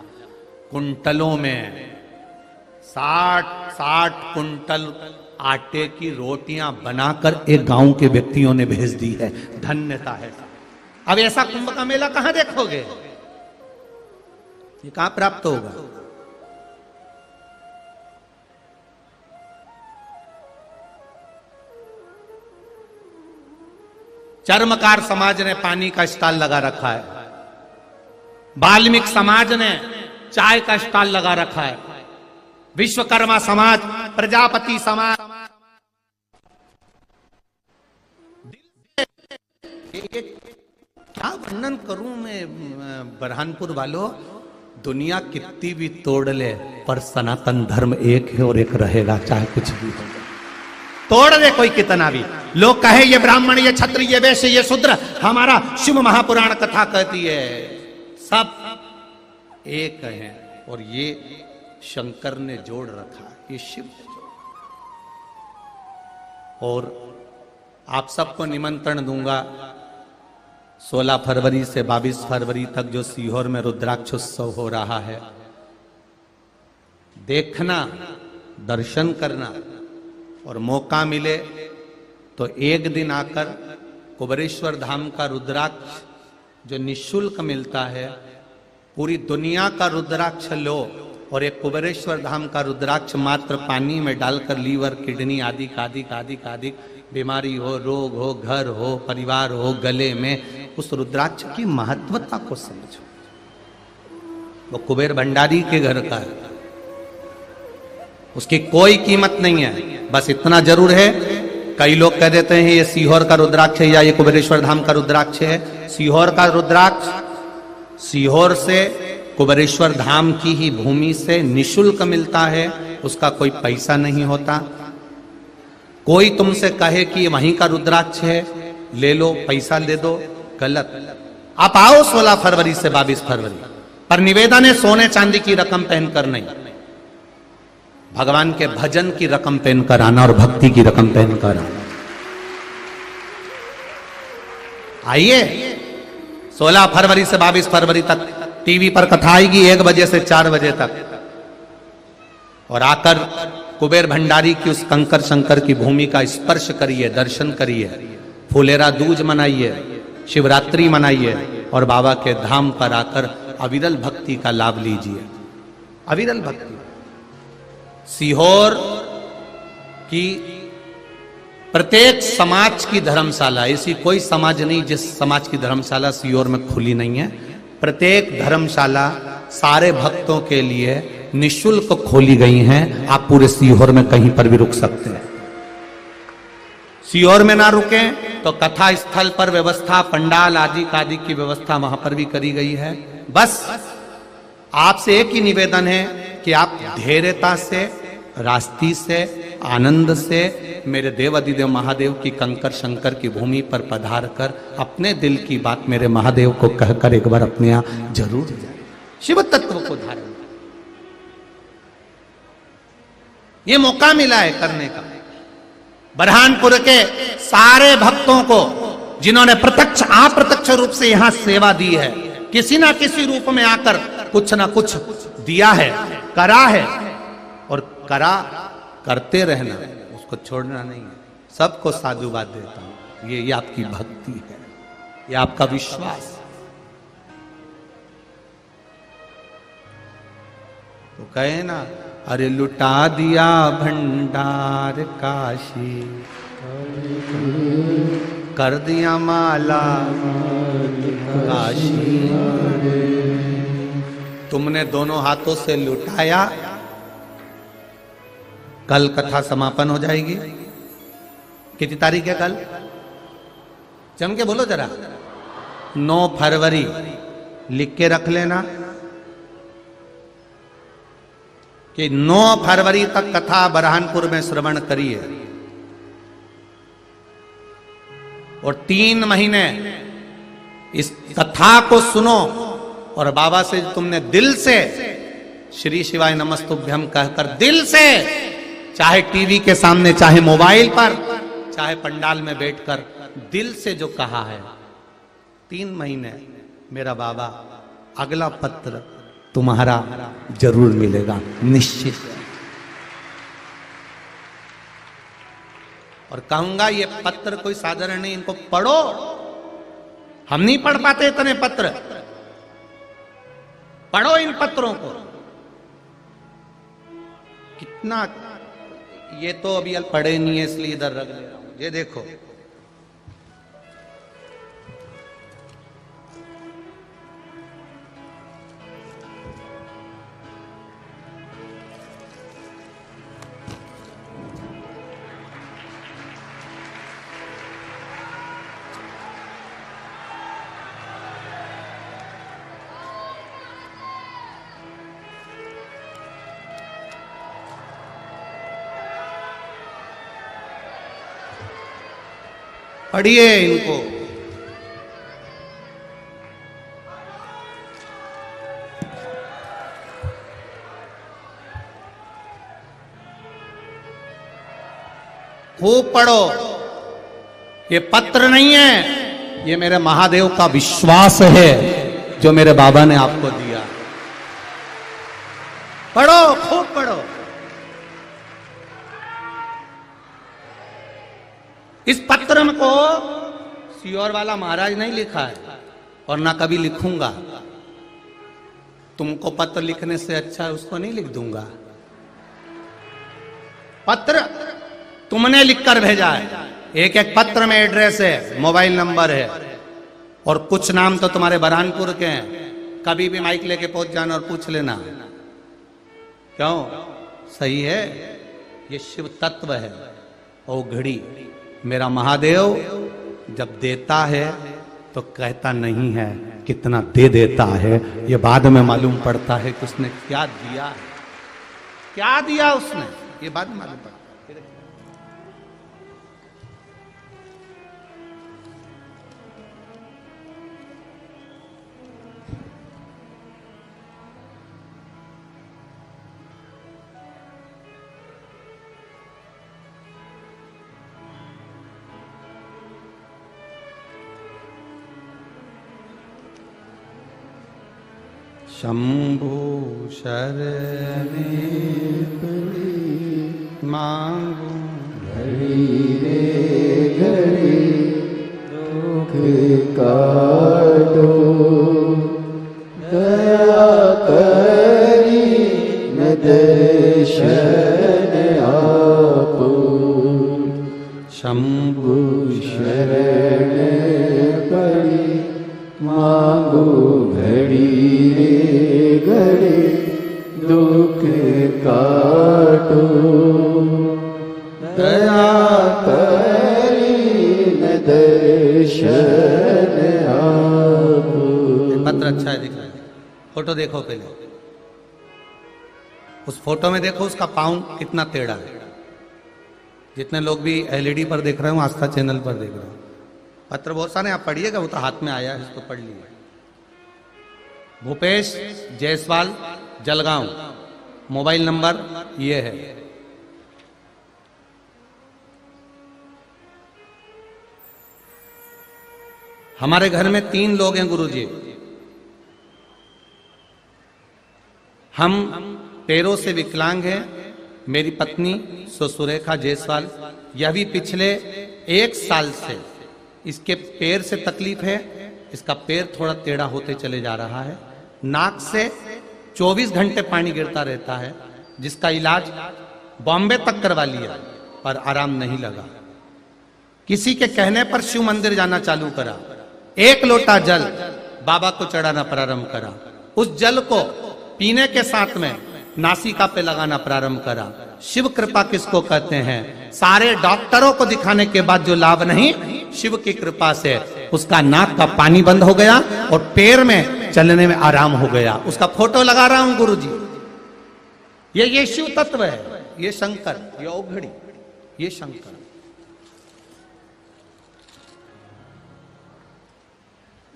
कुंटलों में 60 कुंटल आटे की रोटियां बनाकर एक गांव के व्यक्तियों ने भेज दी है। धन्यता है। अब ऐसा कुंभ का मेला कहां देखोगे? ये कहां प्राप्त होगा? चर्मकार समाज ने पानी का स्टॉल लगा रखा है, वाल्मीकि समाज ने चाय का स्टॉल लगा रखा है, विश्वकर्मा समाज, प्रजापति समाज। क्या वर्णन करूं मैं बरहानपुर वालों, दुनिया कितनी भी तोड़ ले पर सनातन धर्म एक है और एक रहेगा, चाहे कुछ भी हो। तोड़ दे कोई कितना भी, लोग कहे ये ब्राह्मण, ये क्षत्रिय, ये वैश्य, ये शूद्र, हमारा शिव महापुराण कथा कहती है सब एक है। और ये शंकर ने जोड़ रखा, ये शिव ने जोड़। और आप सबको निमंत्रण दूंगा 16 फरवरी से 22 फरवरी तक जो सीहोर में रुद्राक्ष उत्सव हो रहा है, देखना, दर्शन करना। और मौका मिले तो एक दिन आकर कुबेरेश्वर धाम का रुद्राक्ष जो निःशुल्क मिलता है, पूरी दुनिया का रुद्राक्ष लो और एक कुबेरेश्वर धाम का रुद्राक्ष मात्र पानी में डालकर लीवर, किडनी आदि आदि बीमारी हो, रोग हो, घर हो, परिवार हो, गले में, उस रुद्राक्ष की महत्वता को समझो। वो कुबेर भंडारी के घर का है, उसकी कोई कीमत नहीं है। बस इतना जरूर है, कई लोग कह देते हैं ये सीहोर का रुद्राक्ष है या ये कुबेरेश्वर धाम का रुद्राक्ष है। सीहोर का रुद्राक्ष सीहोर से कुबेरेश्वर धाम की ही भूमि से निःशुल्क मिलता है, उसका कोई पैसा नहीं होता। कोई तुमसे कहे कि वहीं का रुद्राक्ष है, ले लो, पैसा दे दो, गलत। आप आओ 16 फरवरी से 22 फरवरी, पर निवेदन है सोने चांदी की रकम पहनकर नहीं, भगवान के भजन की रकम पहनकर आना और भक्ति की रकम पहनकर आना। आइए 16 फरवरी से 22 फरवरी तक टीवी पर कथा आएगी 1 बजे से 4 बजे तक, और आकर कुबेर भंडारी की उस कंकर शंकर की भूमि का स्पर्श करिए, दर्शन करिए, फुलेरा दूज मनाइए, शिवरात्रि मनाइए और बाबा के धाम पर आकर अविरल भक्ति का लाभ लीजिए। अविरल भक्ति। सीहोर की प्रत्येक समाज की धर्मशाला, ऐसी कोई समाज नहीं जिस समाज की धर्मशाला सीहोर में खुली नहीं है। प्रत्येक धर्मशाला सारे भक्तों के लिए निःशुल्क खोली गई हैं। आप पूरे सीहोर में कहीं पर भी रुक सकते हैं। सीहोर में ना रुके तो कथा स्थल पर व्यवस्था, पंडाल आदि की व्यवस्था वहां पर भी करी गई है। बस आपसे एक ही निवेदन है कि आप धैर्यता से, रास्ती से, आनंद से मेरे देव अधिदेव महादेव की कंकर शंकर की भूमि पर पधार कर अपने दिल की बात मेरे महादेव को कहकर एक बार अपने यहां जरूर जाए, शिव तत्व को धारण। ये मौका मिला है करने का। बरहानपुर के सारे भक्तों को जिन्होंने प्रत्यक्ष अप्रत्यक्ष रूप से यहां सेवा दी है, किसी ना किसी रूप में आकर कुछ ना कुछ दिया है, करा है और करा करते रहना, उसको छोड़ना नहीं है। सबको साधुवाद देता हूं। ये आपकी भक्ति है, ये आपका विश्वास। तो कहे ना, अरे लुटा दिया भंडार काशी, कर दिया माला काशी। तुमने दोनों हाथों से लुटाया। कल कथा समापन हो जाएगी। कितनी तारीख है कल? जम के बोलो जरा। 9 फरवरी लिख के रख लेना कि 9 फरवरी तक कथा बरहानपुर में श्रवण करिए और 3 महीने इस कथा को सुनो और बाबा से तुमने दिल से श्री शिवाय नमस्तुभ्यम कहकर दिल से, चाहे टीवी के सामने, चाहे मोबाइल पर, चाहे पंडाल में बैठकर दिल से जो कहा है, 3 महीने मेरा बाबा अगला पत्र तुम्हारा जरूर मिलेगा, निश्चित। और कहूंगा ये पत्र कोई साधारण नहीं, इनको पढ़ो। हम नहीं पढ़ पाते इतने पत्र, पढ़ो इन पत्रों को। कितना, ये तो अभी पढ़े नहीं है इसलिए इधर रख ले रहा हूं। ये देखो, पढ़िए इनको। खूब पढ़ो। ये पत्र नहीं है, ये मेरे महादेव का विश्वास है जो मेरे बाबा ने आपको दिया। पढ़ो, खूब पढ़ो। इस पत्र को सियोर वाला महाराज नहीं लिखा है और ना कभी लिखूंगा। तुमको पत्र लिखने से अच्छा है उसको नहीं लिख दूंगा। पत्र तुमने लिखकर भेजा है, एक एक पत्र में एड्रेस है, मोबाइल नंबर है, और कुछ नाम तो तुम्हारे बरहानपुर के हैं। कभी भी माइक लेके पहुंच जाना और पूछ लेना। क्यों? सही है, ये शिव तत्व है। ओ घड़ी, मेरा महादेव जब देता है तो कहता नहीं है कितना दे देता है, ये बाद में मालूम पड़ता है कि उसने क्या दिया है। क्या दिया उसने, ये बाद में मालूम पड़ता है। शंभु शरणे मांगू घड़ी रे घड़ी दुख काटो, दया करी न दर्शन आपो। शंभु शरण पड़ी मांगो घड़ी रे घड़ी दुख काटो, दया करी न दर्शन आपो। पत्र अच्छा है, दिख रहा है। फोटो देखो पहले, उस फोटो में देखो उसका पाँव कितना टेढ़ा है। जितने लोग भी एलईडी पर देख रहे हो, आस्था चैनल पर देख रहे हो, पत्र बहुत सारे आप पढ़िएगा, वो तो हाथ में आया है, इसको पढ़ लीजिए। भूपेश जायसवाल, जलगांव, मोबाइल नंबर ये है। हमारे घर में 3 लोग हैं गुरुजी। हम पैरों से विकलांग हैं। मेरी पत्नी सुरेखा जायसवाल, यह भी पिछले 1 साल से इसके पैर से तकलीफ है। इसका पैर थोड़ा टेढ़ा होते चले जा रहा है। नाक से 24 घंटे पानी गिरता रहता है, जिसका इलाज बॉम्बे तक करवा लिया पर आराम नहीं लगा। किसी के कहने पर शिव मंदिर जाना चालू करा। 1 लोटा जल बाबा को चढ़ाना प्रारंभ करा। उस जल को पीने के साथ में नासिका पे लगाना प्रारंभ करा। शिव कृपा किसको कहते हैं? सारे डॉक्टरों को दिखाने के बाद जो लाभ नहीं, शिव की कृपा से उसका नाक का पानी बंद हो गया और पैर में चलने में आराम हो गया। उसका फोटो लगा रहा हूं गुरुजी। ये शिव तत्व है, ये शंकर, ये औघड़ी, ये शंकर।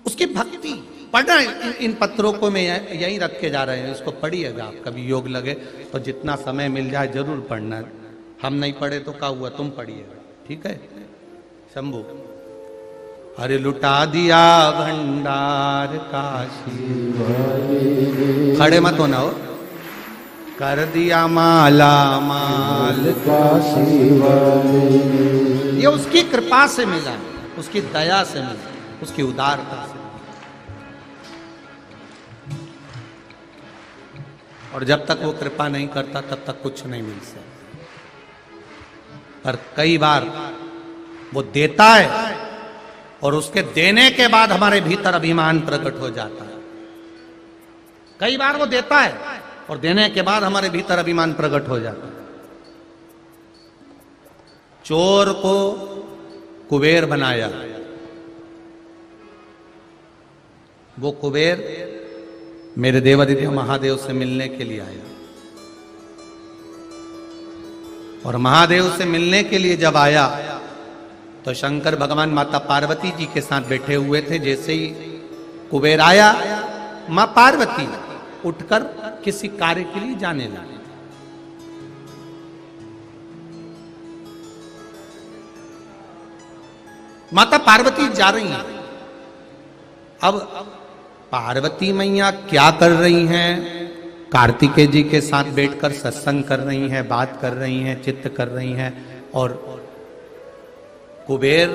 उसकी भक्ति पढ़ना इन पत्रों को मैं यहीं रख के जा रहे हैं, इसको पढ़िएगा आप, कभी योग लगे तो जितना समय मिल जाए जरूर पढ़ना। हम नहीं पढ़े तो क्या हुआ, तुम पढ़िएगा, ठीक है। शंभू, अरे लुटा दिया भंडार काशी, खड़े मत होना हो, कर दिया माला माल काशी वाले, ये उसकी कृपा से मिला, उसकी दया से मिला, उसकी उदारता से। और जब तक वो कृपा नहीं करता तब तक कुछ नहीं मिल सकता। पर कई बार वो देता है और उसके देने के बाद हमारे भीतर अभिमान प्रकट हो जाता है। कई बार वो देता है और देने के बाद हमारे भीतर अभिमान प्रकट हो जाता है। चोर को कुबेर बनाया, वो कुबेर मेरे देवादिदेव महादेव से मिलने के लिए आया, और महादेव से मिलने के लिए जब आया तो शंकर भगवान माता पार्वती जी के साथ बैठे हुए थे। जैसे ही कुबेर आया, मां पार्वती उठकर किसी कार्य के लिए जाने लगी। माता पार्वती जा रही हैं। अब पार्वती मैया क्या कर रही हैं? कार्तिकेय जी के साथ बैठकर सत्संग कर रही हैं, बात कर रही हैं, चित्त कर रही हैं। और कुबेर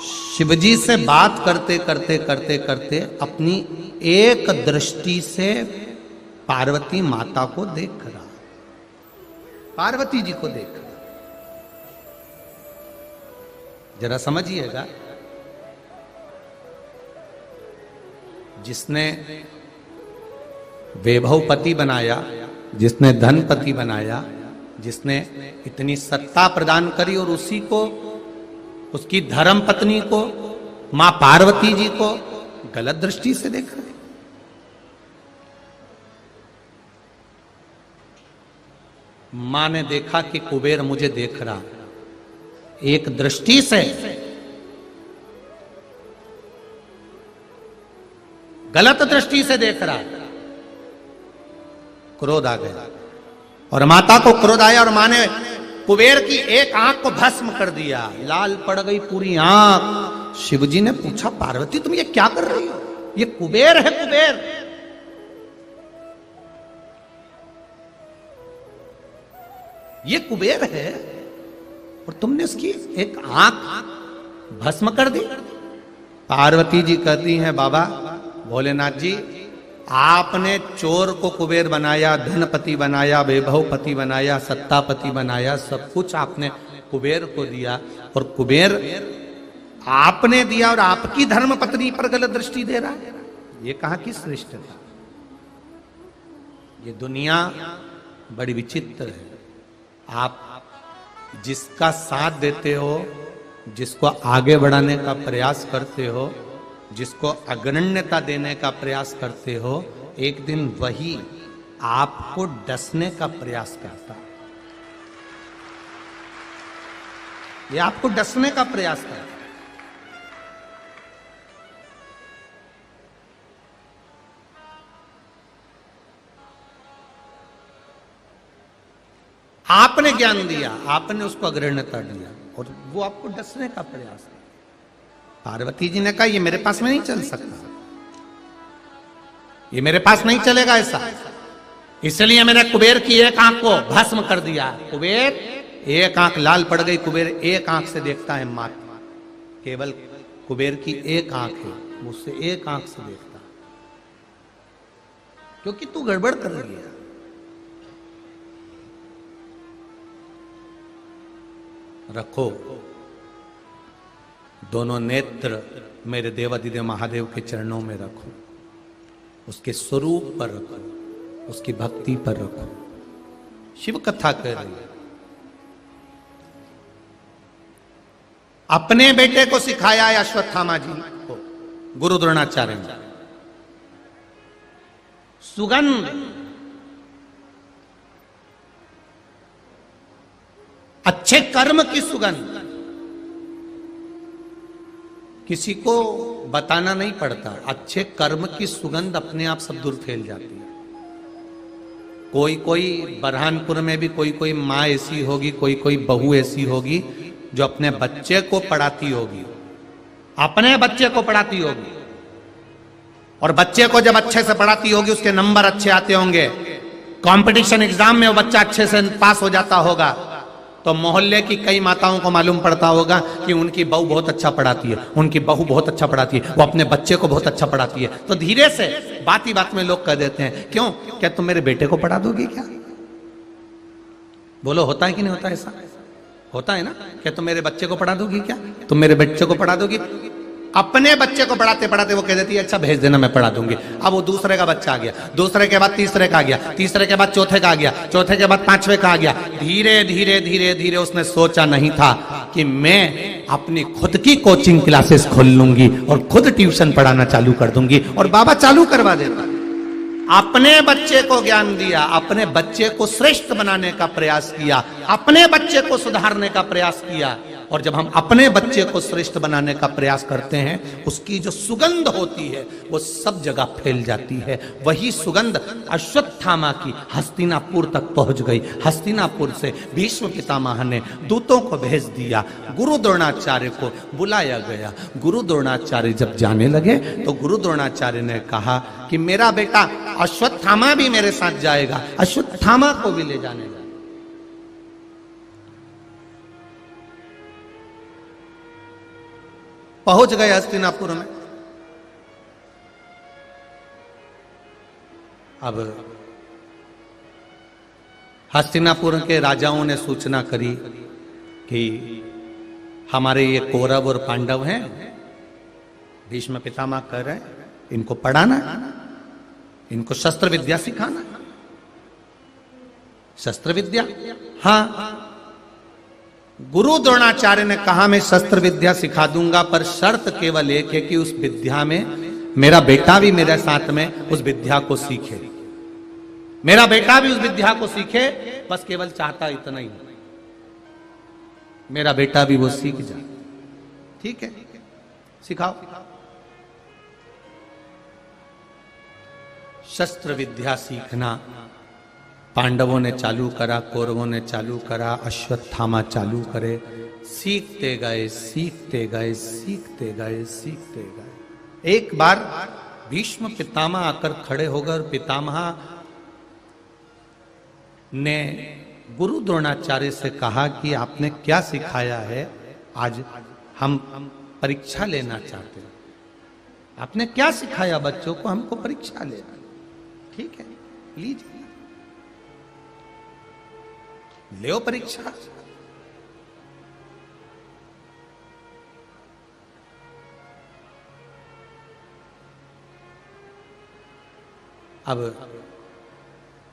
शिवजी से बात करते करते करते करते अपनी एक दृष्टि से पार्वती माता को देख रहा, पार्वती जी को देख रहा। जरा समझिएगा, जिसने वैभवपति बनाया, जिसने धनपति बनाया, जिसने इतनी सत्ता प्रदान करी, और उसी को, उसकी धर्म पत्नी को, मां पार्वती जी को गलत दृष्टि से देख रहे। मां ने देखा कि कुबेर मुझे देख रहा, एक दृष्टि से गलत दृष्टि से देख रहा। क्रोध आ गया और माता को क्रोध आया, और मां ने कुबेर की एक आंख को भस्म कर दिया, लाल पड़ गई पूरी आंख। शिवजी ने पूछा, पार्वती तुम ये क्या कर रही हो? ये कुबेर है, कुबेर। ये कुबेर है और तुमने उसकी एक आंख भस्म कर दी। पार्वती जी कहती हैं, बाबा भोलेनाथ जी, आपने चोर को कुबेर बनाया, धनपति बनाया, वैभवपति बनाया, सत्तापति बनाया, सब कुछ आपने कुबेर को दिया, और कुबेर आपने दिया और आपकी धर्म पत्नी पर गलत दृष्टि दे रहा है। ये कहां की श्रेष्ठता? ये दुनिया बड़ी विचित्र है। आप जिसका साथ देते हो, जिसको आगे बढ़ाने का प्रयास करते हो, जिसको अग्रण्यता देने का प्रयास करते हो, एक दिन वही आपको डसने का प्रयास करता है। ये आपको डसने का प्रयास करता है। आपने ज्ञान दिया, आपने उसको अग्रण्यता दिया, और वो आपको डसने का प्रयास है। पार्वती जी ने कहा, ये मेरे पास में नहीं चल सकता, ये मेरे पास नहीं चलेगा ऐसा, इसलिए मैंने कुबेर की एक आंख को भस्म कर दिया। कुबेर एक आंख लाल पड़ गई, कुबेर एक आंख से देखता है मात्र, केवल कुबेर की एक आंख है, मुझसे एक आंख से देखता, क्योंकि तू गड़बड़ कर रही है। रखो दोनों नेत्र मेरे देवादिदेव महादेव के चरणों में रखो, उसके स्वरूप पर रखो, उसकी भक्ति पर रखो। शिव कथा कह रही है। अपने बेटे को सिखाया है अश्वत्थामा जी को, गुरु द्रोणाचार्य ने। सुगंध, अच्छे कर्म की सुगंध, किसी को बताना नहीं पड़ता, अच्छे कर्म की सुगंध अपने आप सब दूर फैल जाती है। कोई कोई बरहानपुर में भी कोई कोई माँ ऐसी होगी, कोई कोई बहू ऐसी होगी जो अपने बच्चे को पढ़ाती होगी, अपने बच्चे को पढ़ाती होगी, और बच्चे को जब अच्छे से पढ़ाती होगी उसके नंबर अच्छे आते होंगे, कंपटीशन एग्जाम में वो बच्चा अच्छे से पास हो जाता होगा, तो मोहल्ले की कई माताओं को मालूम पड़ता होगा कि उनकी बहू बहुत अच्छा पढ़ाती है, उनकी बहू बहुत अच्छा पढ़ाती है, वो अपने बच्चे को बहुत अच्छा पढ़ाती है। तो धीरे से बात ही बात में लोग कह देते हैं, क्यों, क्या तुम मेरे बेटे को पढ़ा दोगी क्या? बोलो, होता है कि नहीं होता? ऐसा होता है ना? क्या तुम मेरे बच्चे को पढ़ा दोगी क्या? तुम मेरे बच्चे को पढ़ा दोगी? अपने बच्चे को पढ़ाते पढ़ाते वो कह देती है, अच्छा भेज देना, मैं पढ़ा दूंगी। अब वो दूसरे का बच्चा आ गया, दूसरे के बाद तीसरे का आ गया, तीसरे के बाद चौथे का आ गया, चौथे के बाद पांचवे का आ गया। धीरे धीरे धीरे धीरे उसने सोचा नहीं था कि मैं अपनी खुद की कोचिंग क्लासेस खोल लूंगी और खुद ट्यूशन पढ़ाना चालू कर दूंगी, और बाबा चालू करवा देता। अपने बच्चे को ज्ञान दिया, अपने बच्चे को श्रेष्ठ बनाने का प्रयास किया, अपने बच्चे को सुधारने का प्रयास किया। और जब हम अपने बच्चे को श्रेष्ठ बनाने का प्रयास करते हैं, उसकी जो सुगंध होती है वो सब जगह फैल जाती है। वही सुगंध अश्वत्थामा की हस्तिनापुर तक पहुंच गई। हस्तिनापुर से भीष्म पितामह ने दूतों को भेज दिया, गुरु द्रोणाचार्य को बुलाया गया। गुरु द्रोणाचार्य जब जाने लगे तो गुरु द्रोणाचार्य ने कहा कि मेरा बेटा अश्वत्थामा भी मेरे साथ जाएगा, अश्वत्थामा को भी ले जाने लगा। पहुंच गए हस्तिनापुर में। अब हस्तिनापुर के राजाओं ने सूचना करी कि हमारे ये कौरव और पांडव हैं, भीष्म पितामह कह रहे हैं इनको पढ़ाना, इनको शस्त्र विद्या सिखाना। शस्त्र विद्या? हाँ। गुरु द्रोणाचार्य ने कहा मैं शस्त्र विद्या सिखा दूंगा, पर शर्त केवल एक है कि उस विद्या में मेरा बेटा भी मेरे साथ में उस विद्या को सीखे, मेरा बेटा भी उस विद्या को सीखे। बस केवल चाहता इतना ही, मेरा बेटा भी वो सीख जाए। ठीक है, सिखाओ। शस्त्र विद्या सीखना पांडवों ने चालू करा, कौरवों ने चालू करा, अश्वत्थामा चालू करे। सीखते गए, सीखते गए, सीखते गए, सीखते गए। एक बार भीष्म पितामह आकर खड़े होकर पितामह ने गुरु द्रोणाचार्य से कहा कि आपने क्या सिखाया है, आज हम परीक्षा लेना चाहते हैं। आपने क्या सिखाया बच्चों को, हमको परीक्षा लेना। ठीक है, लीजिए, ले परीक्षा। अब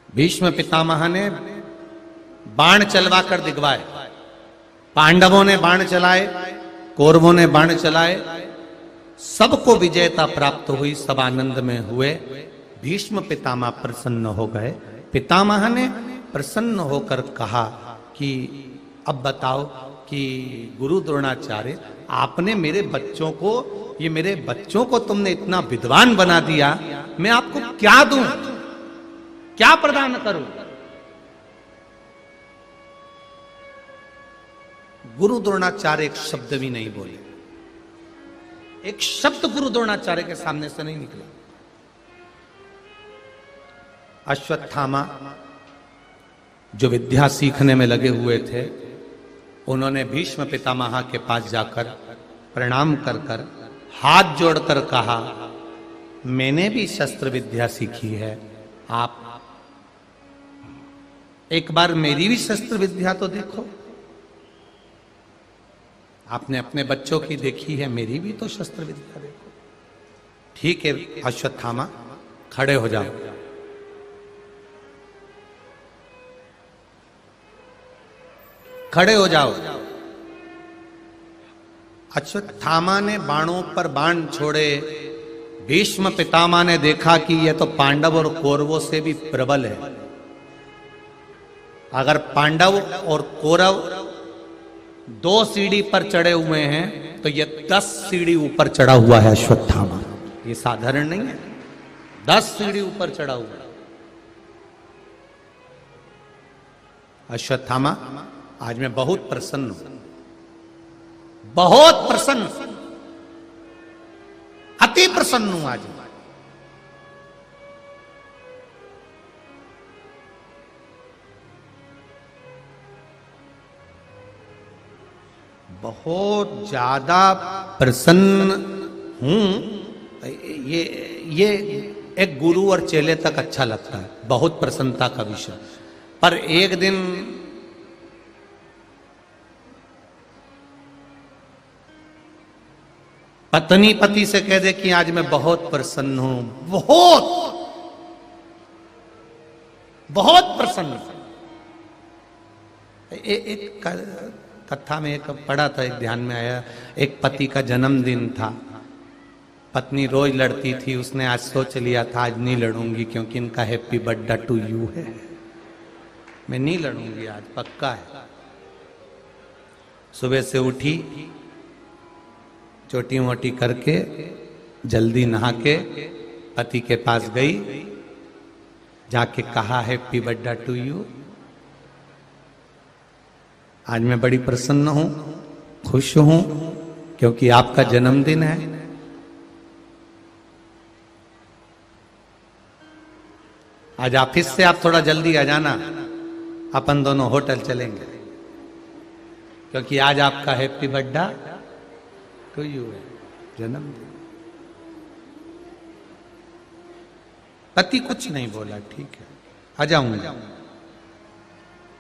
भीष्म पितामह ने बाण चलवा कर दिखवाए। पांडवों ने बाण चलाए, कौरवों ने बाण चलाए, सबको विजयता प्राप्त हुई, सब आनंद में हुए। भीष्म पितामह प्रसन्न हो गए। पितामह ने प्रसन्न होकर कहा कि अब बताओ कि गुरु द्रोणाचार्य, आपने मेरे बच्चों को, ये मेरे बच्चों को तुमने इतना विद्वान बना दिया, मैं आपको क्या दूं, क्या प्रदान करूं? गुरु द्रोणाचार्य एक शब्द भी नहीं बोले, एक शब्द गुरु द्रोणाचार्य के सामने से नहीं निकला। अश्वत्थामा जो विद्या सीखने में लगे हुए थे, उन्होंने भीष्म पितामह के पास जाकर प्रणाम कर कर हाथ जोड़कर कहा, मैंने भी शस्त्र विद्या सीखी है, आप एक बार मेरी भी शस्त्र विद्या तो देखो। आपने अपने बच्चों की देखी है, मेरी भी तो शस्त्र विद्या देखो। ठीक है अश्वत्थामा, खड़े हो जाओ। खड़े हो जाओ। अश्वत्थामा ने बाणों पर बाण छोड़े। भीष्म पितामह ने देखा कि यह तो पांडव और कौरवों से भी प्रबल है। अगर पांडव और कौरव 2 सीढ़ी पर चढ़े हुए हैं तो ये 10 सीढ़ी ऊपर चढ़ा हुआ है अश्वत्थामा। ये साधारण नहीं है, 10 सीढ़ी ऊपर चढ़ा हुआ है अश्वत्थामा। आज मैं बहुत प्रसन्न हूं, बहुत प्रसन्न, अति प्रसन्न हूं आज। बहुत ज्यादा प्रसन्न हूं। ये एक गुरु और चेले तक अच्छा लगता है, बहुत प्रसन्नता का विषय। पर एक दिन पत्नी पति से कह दे कि आज मैं बहुत प्रसन्न हूं, बहुत प्रसन्न। एक कथा में एक पढ़ा था, एक ध्यान में आया, एक पति का जन्मदिन था, पत्नी रोज लड़ती थी, उसने आज सोच लिया था आज नहीं लड़ूंगी क्योंकि इनका हैप्पी बर्थडे टू यू है, मैं नहीं लड़ूंगी आज, पक्का है। सुबह से उठी, छोटी मोटी करके जल्दी नहा के पति के पास गई, जाके कहा हैप्पी बर्थडे टू यू, आज मैं बड़ी प्रसन्न हूं, खुश हूं क्योंकि आपका जन्मदिन है। आज ऑफिस से आप थोड़ा जल्दी आ जाना, अपन दोनों होटल चलेंगे क्योंकि आज आपका हैप्पी बर्थडे टू यू है, जन्मदिन। पति कुछ नहीं बोला, ठीक है आ जाऊंगा।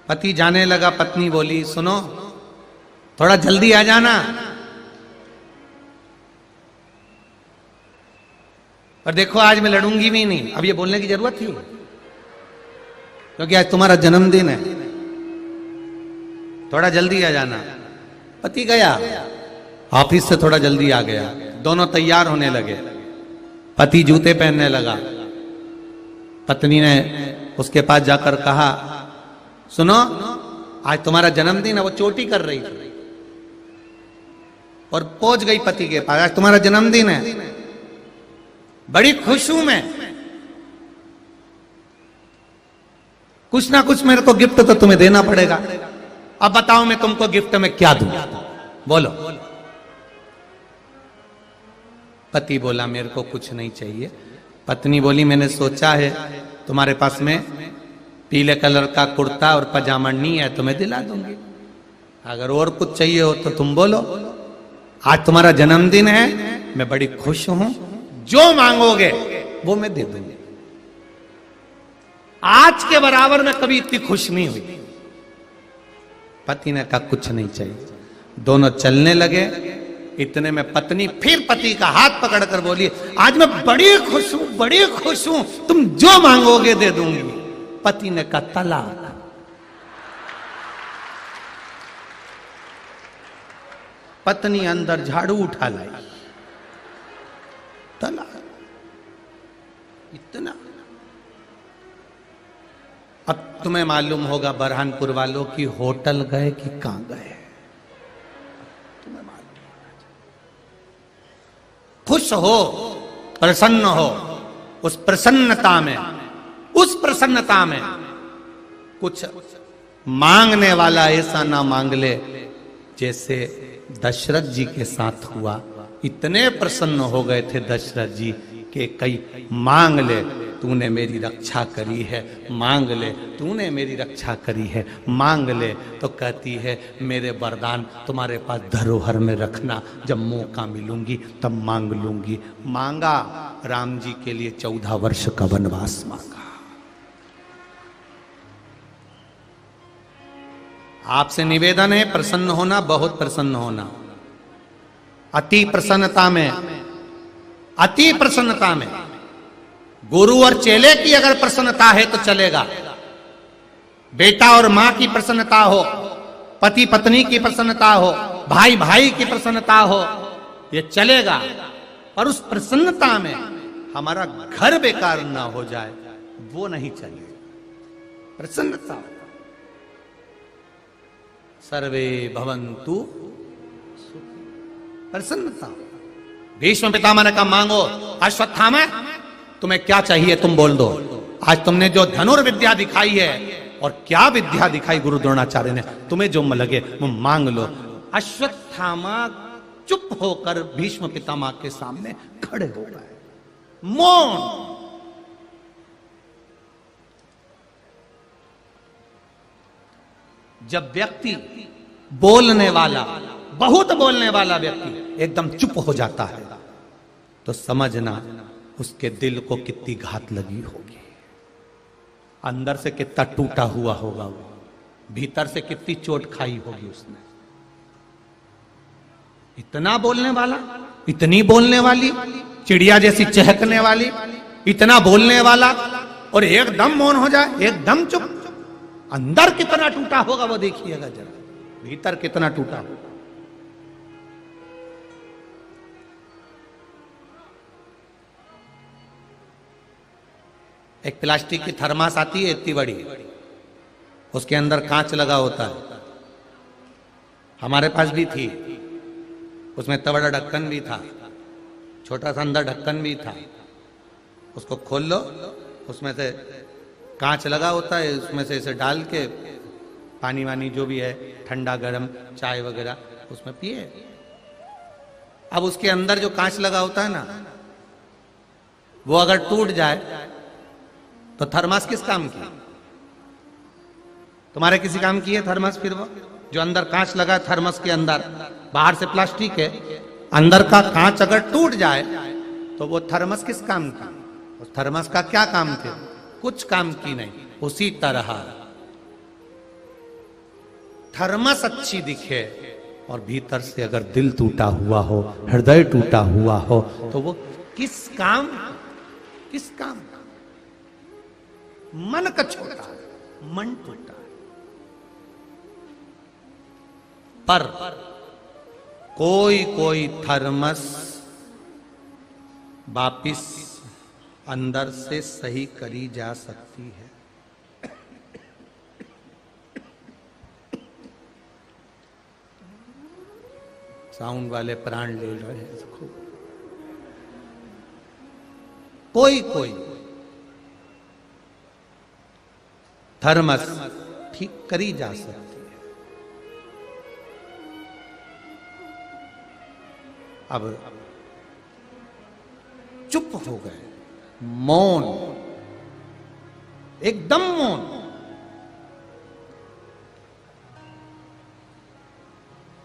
पति जाने लगा, पत्नी बोली सुनो थोड़ा जल्दी आ जाना। पर देखो आज मैं लड़ूंगी भी नहीं, अब ये बोलने की जरूरत थी क्योंकि आज तुम्हारा जन्मदिन है, थोड़ा जल्दी आ जाना। पति गया ऑफिस से, थोड़ा जल्दी आ गया, दोनों तैयार होने लगे। पति जूते पहनने लगा, पत्नी ने उसके पास जाकर कहा सुनो आज तुम्हारा जन्मदिन है। वो चोटी कर रही थी और पहुंच गई पति के पास, आज तुम्हारा जन्मदिन है, बड़ी खुश हूं मैं, कुछ ना कुछ मेरे को गिफ्ट तो तुम्हें देना पड़ेगा, अब बताओ मैं तुमको गिफ्ट में क्या दूं, बोलो। पति बोला मेरे को कुछ नहीं चाहिए। पत्नी बोली मैंने सोचा है तुम्हारे पास में पीले कलर का कुर्ता और पजामा नहीं है तो मैं दिला दूंगी, अगर और कुछ चाहिए हो तो तुम बोलो, आज तुम्हारा जन्मदिन है, मैं बड़ी खुश हूं, जो मांगोगे वो मैं दे दूंगी। आज के बराबर मैं कभी इतनी खुश नहीं हुई। पति ने कहा कुछ नहीं चाहिए। दोनों चलने लगे, इतने में पत्नी फिर पति का हाथ पकड़कर बोली आज मैं बड़ी खुश हूं, बड़ी खुश हूं, तुम जो मांगोगे दे दूंगी। पति ने कहा तलाक। पत्नी अंदर झाड़ू उठा लाई, तलाक। इतना अब तुम्हें मालूम होगा बरहानपुर वालों की होटल गए कि कहां गए, तुम्हें मालूम होगा। खुश हो, प्रसन्न हो, उस प्रसन्नता में, उस प्रसन्नता में कुछ मांगने वाला ऐसा ना मांग ले जैसे दशरथ जी के साथ हुआ। इतने प्रसन्न हो गए थे दशरथ जी कि कई मांग ले तूने मेरी रक्षा करी है, मांग ले तूने मेरी रक्षा करी है, मांग ले। तो कहती है मेरे वरदान तुम्हारे पास धरोहर में रखना, जब मौका मिलूंगी तब मांग लूंगी। मांगा, राम जी के लिए 14 वर्ष का वनवास मांगा। आपसे निवेदन है प्रसन्न होना, बहुत प्रसन्न होना, अति प्रसन्नता में, अति प्रसन्नता में। गुरु और चेले की अगर प्रसन्नता है तो चलेगा, बेटा और मां की प्रसन्नता हो, पति पत्नी की प्रसन्नता हो, भाई भाई की प्रसन्नता हो, ये चलेगा। और उस प्रसन्नता में हमारा घर बेकार ना हो जाए, वो नहीं चलेगा। प्रसन्नता। सर्वे भवन्तु सुखी। प्रसन्नता। भीष्म पितामह ने कहा मांगो। अश्वत्थामा तुम्हें क्या चाहिए तुम बोल दो। आज तुमने जो धनुर्विद्या दिखाई है और क्या विद्या दिखाई गुरु द्रोणाचार्य ने, तुम्हें जो लगे वो मांग लो। अश्वत्थामा चुप होकर भीष्म पितामह के सामने खड़े हो गए, मौन। जब व्यक्ति बोलने वाला, बहुत बोलने वाला व्यक्ति एकदम चुप हो जाता है तो समझना उसके दिल को कितनी घात लगी होगी, अंदर से कितना टूटा हुआ होगा वो, भीतर से कितनी चोट खाई होगी उसने। इतना बोलने वाला, इतनी बोलने वाली, चिड़िया जैसी चहकने वाली, इतना बोलने वाला और एकदम मौन हो जाए, एकदम चुप। अंदर कितना टूटा होगा वो देखिएगा जरा, भीतर कितना टूटा होगा। एक प्लास्टिक की थर्मास आती है इतनी बड़ी, उसके अंदर कांच लगा होता है, हमारे पास भी थी, उसमें इतना बड़ा ढक्कन भी था, छोटा सा अंदर ढक्कन भी था। उसको खोल लो, उसमें से कांच लगा होता है, उसमें से इसे डाल के पानी वानी जो भी है, ठंडा गरम चाय वगैरह उसमें पिए। अब उसके अंदर जो कांच लगा होता है ना, वो अगर टूट जाए तो थर्मास किस काम की? तुम्हारे किसी काम की है थर्मास? फिर वो जो अंदर कांच लगा है थर्मस के अंदर, बाहर से प्लास्टिक है, अंदर का कांच अगर टूट जाए तो वो थर्मस किस काम की? उस थर्मस का क्या काम थे? कुछ काम की नहीं। उसी तरह थर्मस अच्छी दिखे और भीतर से अगर दिल टूटा हुआ हो, हृदय टूटा हुआ हो, तो वो किस काम, किस काम का? मन का छोटा, मन टूटा। पर कोई कोई थर्मस वापिस अंदर से सही करी जा सकती है। साउंड वाले प्राण ले रहे हैं इसको। कोई कोई थर्मस ठीक करी जा सकती है। अब चुप हो गए, मौन, एकदम मौन।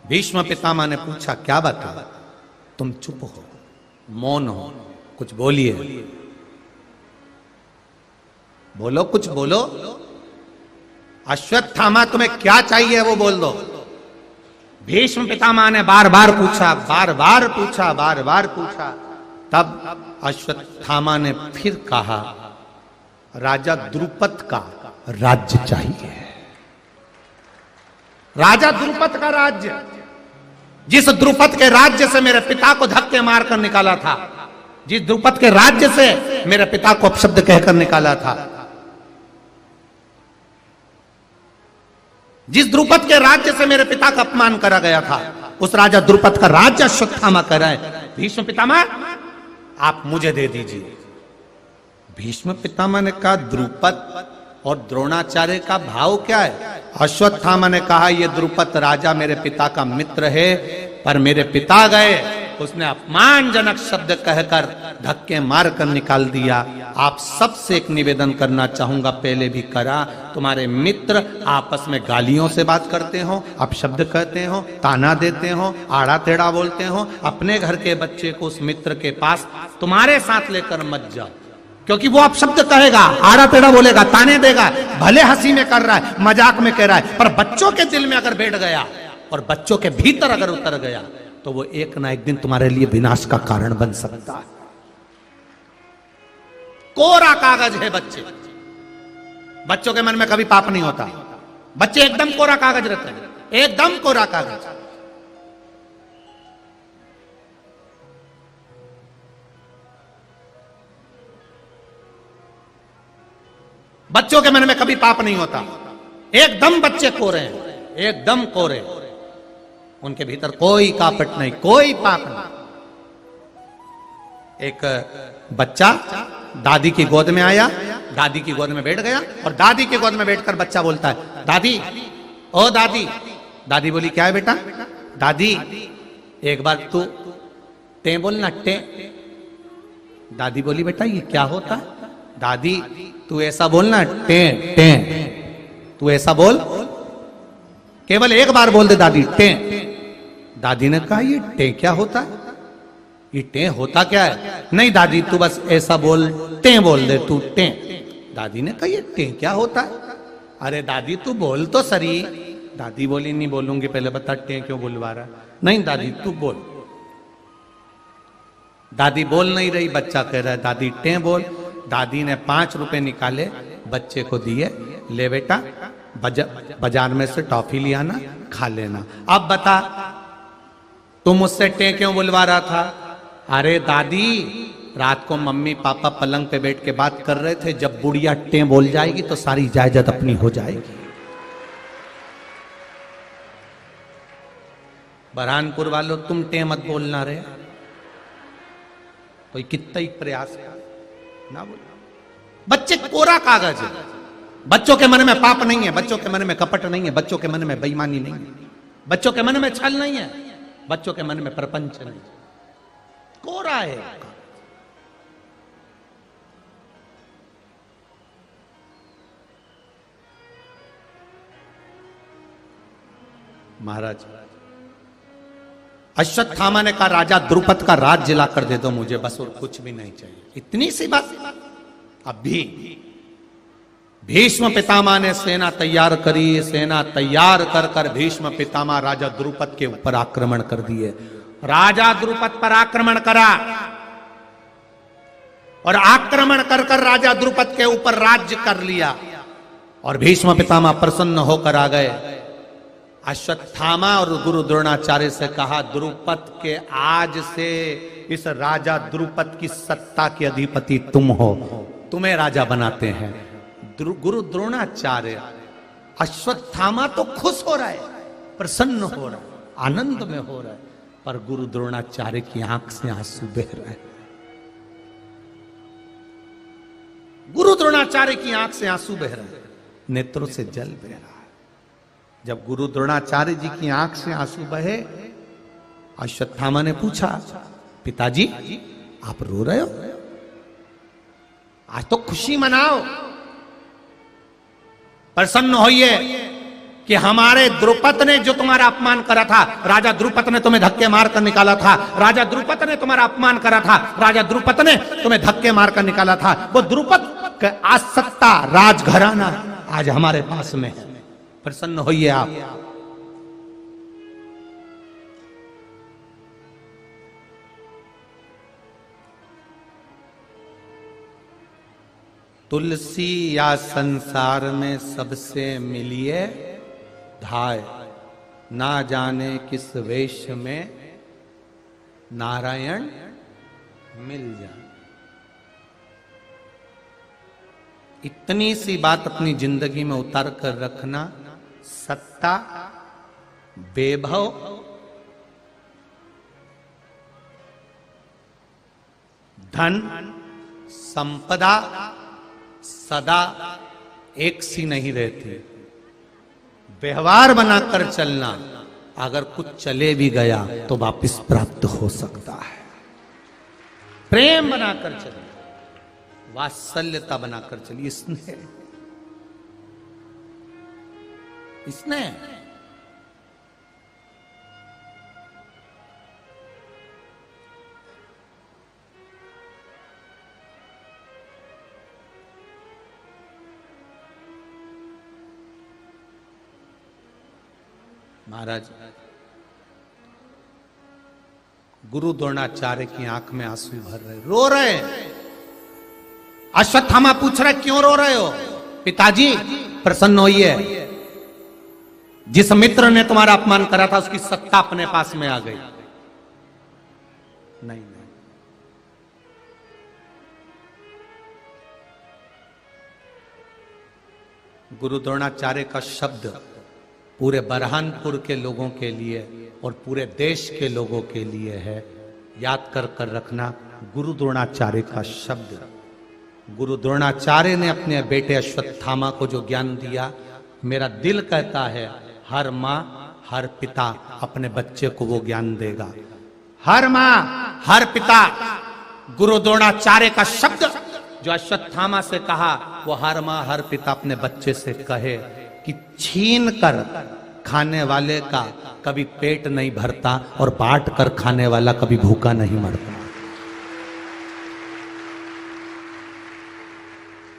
भीष्म पितामह ने पूछा क्या बात है, तुम चुप हो, मौन हो, कुछ बोलिए, बोलो, कुछ बोलो। अश्वत्थामा तुम्हें क्या चाहिए वो बोल दो। भीष्म पितामह ने बार बार पूछा, बार बार पूछा, बार बार पूछा। तब अश्वत्थामा ने फिर कहा, राजा द्रुपद का राज्य चाहिए। राजा द्रुपद का राज्य, जिस द्रुपद के राज्य से मेरे पिता को धक्के मारकर निकाला था, जिस द्रुपद के राज्य से मेरे पिता को अपशब्द कहकर निकाला था, जिस द्रुपद के राज्य से मेरे पिता का अपमान करा गया था, उस राजा द्रुपद का राज्य अश्वत्थामा कर रहा है। भीष्म पितामह आप मुझे दे दीजिए। भीष्म पितामह ने कहा द्रुपद और द्रोणाचार्य का भाव क्या है? अश्वत्थामा ने कहा यह द्रुपद राजा मेरे पिता का मित्र है, पर मेरे पिता गए, उसने अपमानजनक शब्द कहकर धक्के मारकर निकाल दिया। आप सबसे एक निवेदन करना चाहूंगा, पहले भी करा, तुम्हारे मित्र आपस में गालियों से बात करते हो, अपशब्द कहते हो, ताना देते हो, आड़ा टेढ़ा बोलते हो, अपने घर के बच्चे को उस मित्र के पास तुम्हारे साथ लेकर मत जाओ, क्योंकि वो अपशब्द कहेगा, आड़ा टेढ़ा बोलेगा, ताने देगा, भले हंसी में कर रहा है, मजाक में कह रहा है, पर बच्चों के दिल में अगर बैठ गया और बच्चों के भीतर अगर उतर गया तो वो एक ना एक दिन तुम्हारे लिए विनाश का कारण बन सकता है। कोरा कागज है बच्चे, बच्चों के मन में कभी पाप नहीं होता, बच्चे एकदम कोरा कागज रहते हैं, एकदम कोरा कागज। बच्चों के मन में कभी पाप नहीं होता, एकदम बच्चे कोरे हैं, एकदम कोरे। उनके भीतर कोई कापट नहीं, कोई पाप नहीं। एक बच्चा दादी की गोद में आया, दादी की गोद में बैठ गया और दादी की गोद में बैठकर बच्चा बोलता है, दादी, ओ दादी। दादी बोली, क्या है बेटा? दादी एक बार तू टे बोलना, टे। दादी बोली, बेटा ये क्या होता है? दादी तू ऐसा बोलना, टे टे, तू ऐसा बोल, केवल एक बार बोल दे दादी, टे। दादी ने कहा, ये टे क्या होता है? ये टे होता क्या है? नहीं दादी तू बस ऐसा बोल, टे बोल दे तू, टे। दादी ने कहा, ये टे क्या होता है? अरे दादी तू बोल तो सरी। दादी बोली, नहीं बोलूंगी, पहले बता टे क्यों बुलवा रहा? नहीं दादी तू बोल। दादी बोल नहीं रही, बच्चा कह रहा है दादी टे बोल। दादी ने 5 रुपए निकाले, बच्चे को दिए, ले बेटा बाजार में से टॉफी ले आना, खा लेना। अब बता तुम मुझसे टे क्यों बुलवा रहा था? अरे दादी रात को मम्मी पापा पलंग पे बैठ के बात कर रहे थे, जब बुढ़िया टे बोल जाएगी तो सारी जायदाद अपनी हो जाएगी। बरहानपुर वालों तुम टे मत बोलना रे, कोई कितना ही प्रयास ना बोल। बच्चे कोरा कागज है, बच्चों के मन में पाप नहीं है, बच्चों के मन में कपट नहीं है, बच्चों के मन में बेईमानी नहीं है, बच्चों के मन में छल नहीं है, बच्चों के मन में प्रपंच नहीं, कोरा है। महाराज अश्वत्थामा ने कहा, राजा द्रुपद का राज्य लाकर दे दो मुझे, बस और कुछ भी नहीं चाहिए। इतनी सी बात। अब भी भीष्म पितामह ने सेना तैयार करी, सेना तैयार कर कर भीष्म पितामह राजा द्रुपद के ऊपर आक्रमण कर दिए। राजा द्रुपद पर आक्रमण करा और आक्रमण कर कर राजा द्रुपद के ऊपर राज्य कर लिया और भीष्म पितामह प्रसन्न होकर आ गए। अश्वत्थामा और गुरु द्रोणाचार्य से कहा, द्रुपद के आज से इस राजा द्रुपद की सत्ता के अधिपति तुम हो, तुम्हें राजा बनाते हैं। गुरु द्रोणाचार्य, अश्वत्थामा तो खुश हो रहा है, प्रसन्न हो रहा है, आनंद में हो रहा है, पर गुरु द्रोणाचार्य की आंख से आंसू बह रहा है। गुरु द्रोणाचार्य की आंख से आंसू बह रहा है, नेत्रों से जल बह रहा है। जब गुरु द्रोणाचार्य जी की आंख से आंसू बहे, अश्वत्थामा ने पूछा, पिताजी आप रो रहे हो? आज तो खुशी मनाओ, प्रसन्न होइए कि हमारे द्रुपद ने जो तुम्हारा अपमान करा था, राजा द्रुपद ने तुम्हें धक्के मारकर निकाला था, राजा द्रुपद ने तुम्हारा अपमान करा था, राजा द्रुपद ने तुम्हें धक्के मारकर निकाला था, वो द्रुपद का आज सत्ता राजघराना आज हमारे पास में है, प्रसन्न होइए आप। तुलसी या संसार में सबसे मिलिए धाय, ना जाने किस वेश में नारायण मिल जाए। इतनी सी बात अपनी जिंदगी में उतार कर रखना। सत्ता, वैभव, धन, संपदा सदा एक सी नहीं रहती। व्यवहार बनाकर चलना, अगर कुछ चले भी गया तो वापस प्राप्त हो सकता है। प्रेम बनाकर चलिए, वात्सल्यता बनाकर चलिए, इसने महाराज गुरु द्रोणाचार्य की आंख में आंसू भर रहे, रो रहे हैं। अश्वत्थामा पूछ रहे, क्यों रो रहे हो? पिताजी प्रसन्न होइए, जिस मित्र ने तुम्हारा अपमान करा था उसकी सत्ता अपने पास में आ गई। नहीं, गुरु द्रोणाचार्य का शब्द पूरे बरहानपुर के लोगों के लिए और पूरे देश के लोगों के लिए है। याद कर कर रखना गुरु द्रोणाचार्य का शब्द। गुरु द्रोणाचार्य ने अपने बेटे अश्वत्थामा को जो ज्ञान दिया, मेरा दिल कहता है हर माँ हर पिता अपने बच्चे को वो ज्ञान देगा। हर माँ हर पिता गुरु द्रोणाचार्य का शब्द जो अश्वत्थामा से कहा, वो हर माँ हर पिता अपने बच्चे से कहे कि छीन कर खाने वाले का कभी पेट नहीं भरता और बांट कर खाने वाला कभी भूखा नहीं मरता।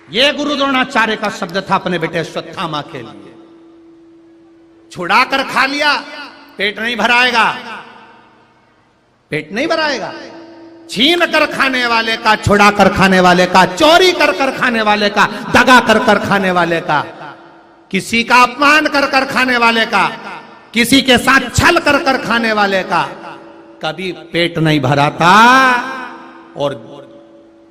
ये गुरु द्रोणाचार्य का शब्द था अपने बेटे अश्वत्थामा के लिए। छुड़ा कर खा लिया, पेट नहीं भराएगा, पेट नहीं भराएगा। छीन कर खाने वाले का, छुड़ा कर खाने वाले का, चोरी कर कर खाने वाले का, दगा कर कर खाने वाले का, किसी का अपमान कर कर खाने वाले का, किसी के साथ छल कर कर खाने वाले का कभी पेट नहीं भराता। और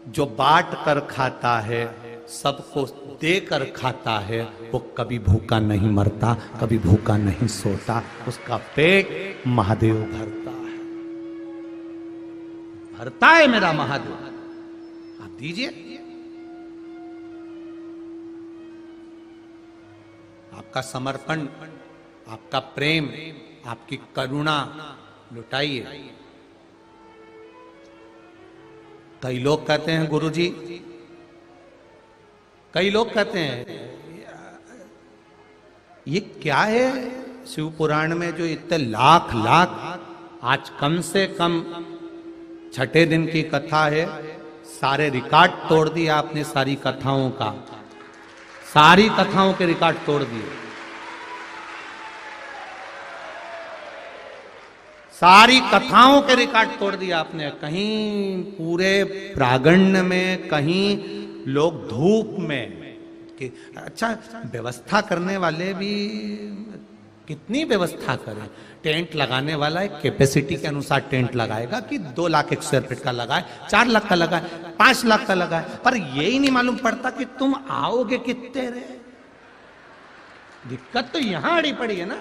जो बांट कर खाता है, सबको देकर खाता है, वो कभी भूखा नहीं मरता, कभी भूखा नहीं सोता, उसका पेट महादेव भरता है। भरता है मेरा महादेव, आप दीजिए। आपका समर्पण, आपका प्रेम, आपकी करुणा लुटाइए। कई लोग कहते हैं गुरुजी, कई लोग कहते हैं ये क्या है शिव पुराण में जो इतने लाख लाख, आज कम से कम छठे दिन की कथा है, सारे रिकॉर्ड तोड़ दिया आपने, सारी कथाओं का, सारी कथाओं के रिकॉर्ड तोड़ दिए, सारी कथाओं के रिकॉर्ड तोड़ दिया आपने। कहीं पूरे प्रांगण में, कहीं लोग धूप में कि अच्छा व्यवस्था करने वाले भी कितनी व्यवस्था करें। टेंट लगाने वाला एक कैपेसिटी के अनुसार टेंट लगाएगा कि 2 लाख स्क्वायर फीट का लगाए, 4 लाख का लगाए, 5 लाख का लगाए, पर यही नहीं मालूम पड़ता कि तुम आओगे कितने रे। दिक्कत तो यहां अड़ी पड़ी है ना।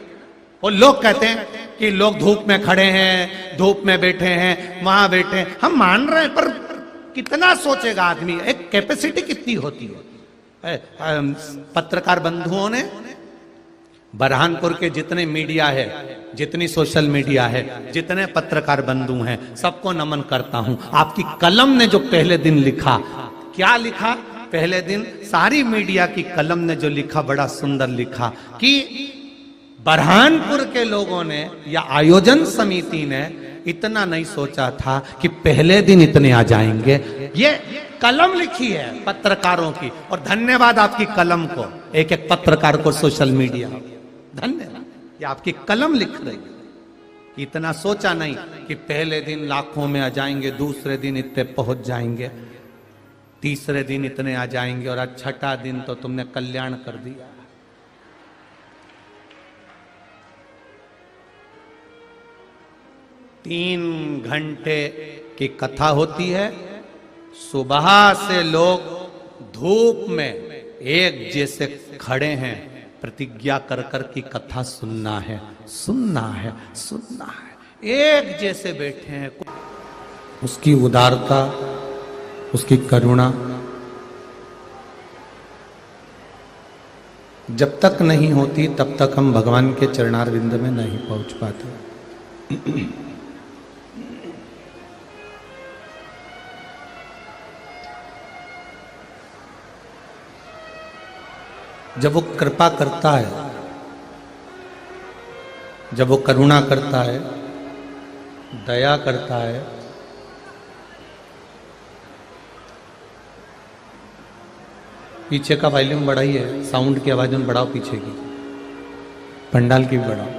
और लोग कहते हैं कि लोग धूप में खड़े हैं, धूप में बैठे हैं, वहां बैठे हैं। हम मान रहे हैं, पर कितना सोचेगा आदमी, एक कैपेसिटी कितनी होती है। पत्रकार बंधुओं ने, बरहानपुर के जितने मीडिया है, जितनी सोशल मीडिया है, जितने पत्रकार बंधु हैं, सबको नमन करता हूं। आपकी कलम ने जो पहले दिन लिखा, क्या लिखा पहले दिन, सारी मीडिया की कलम ने जो लिखा, बड़ा सुंदर लिखा कि बरहानपुर के लोगों ने या आयोजन समिति ने इतना नहीं सोचा था कि पहले दिन इतने आ जाएंगे। ये कलम लिखी है पत्रकारों की, और धन्यवाद आपकी कलम को, एक एक पत्रकार को, सोशल मीडिया धन्यवाद, ये आपकी कलम लिख रही है। इतना सोचा नहीं कि पहले दिन लाखों में आ जाएंगे, दूसरे दिन इतने पहुंच जाएंगे, तीसरे दिन इतने आ जाएंगे, और आज छठा दिन तो तुमने कल्याण कर दिया। तीन घंटे की कथा होती है। सुबह से लोग धूप में एक जैसे खड़े हैं, प्रतिज्ञा कर कर की कथा सुनना है, सुनना है, सुनना है। एक जैसे बैठे हैं। उसकी उदारता, उसकी करुणा जब तक नहीं होती, तब तक हम भगवान के चरणारविंद में नहीं पहुंच पाते। जब वो कृपा करता है, जब वो करुणा करता है, दया करता है, पीछे का वॉल्यूम बढ़ाइए, साउंड की आवाज में बढ़ाओ, पीछे की, पंडाल की भी बढ़ाओ।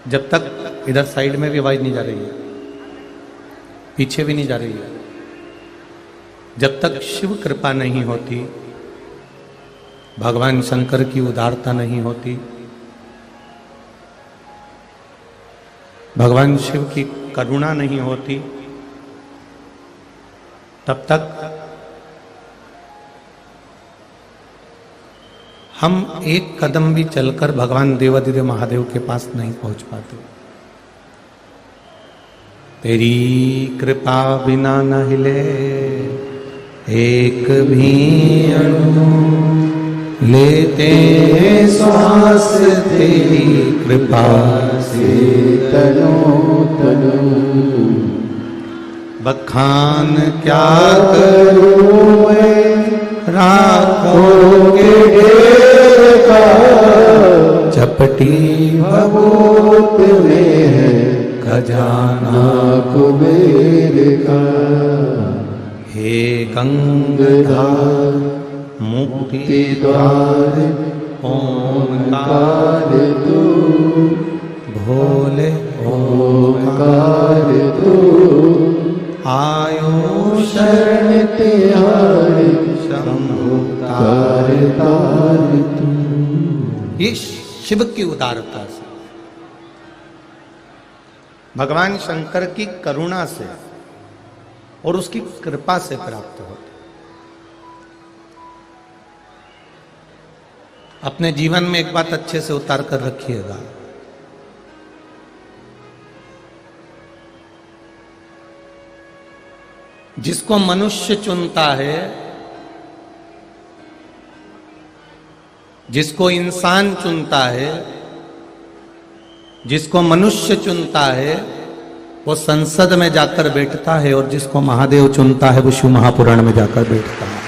जब तक इधर साइड में भी आवाज नहीं जा रही है, पीछे भी नहीं जा रही है, जब तक शिव कृपा नहीं होती, भगवान शंकर की उदारता नहीं होती, भगवान शिव की करुणा नहीं होती, तब तक हम एक कदम भी चलकर भगवान देवाधिदेव महादेव के पास नहीं पहुंच पाते। तेरी कृपा बिना न हिले एक भी अणु, लेते श्वास तेरी कृपा से तनो तनो। बखान क्या करूं मैं राखोगे ढेर का, चपटी भभूत में है खजाना कुबेर का। हे गंगाधर मुक्ति द्वार ओंकार तू, भोले ओंकार तू। आयो शरण तिहारी शंभु तार तार तू। ये शिव की उदारता से, भगवान शंकर की करुणा से और उसकी कृपा से प्राप्त होते। अपने जीवन में एक बात अच्छे से उतार कर रखिएगा, जिसको मनुष्य चुनता है, जिसको इंसान चुनता है, जिसको मनुष्य चुनता है, वो संसद में जाकर बैठता है, और जिसको महादेव चुनता है वो शिव महापुराण में जाकर बैठता है।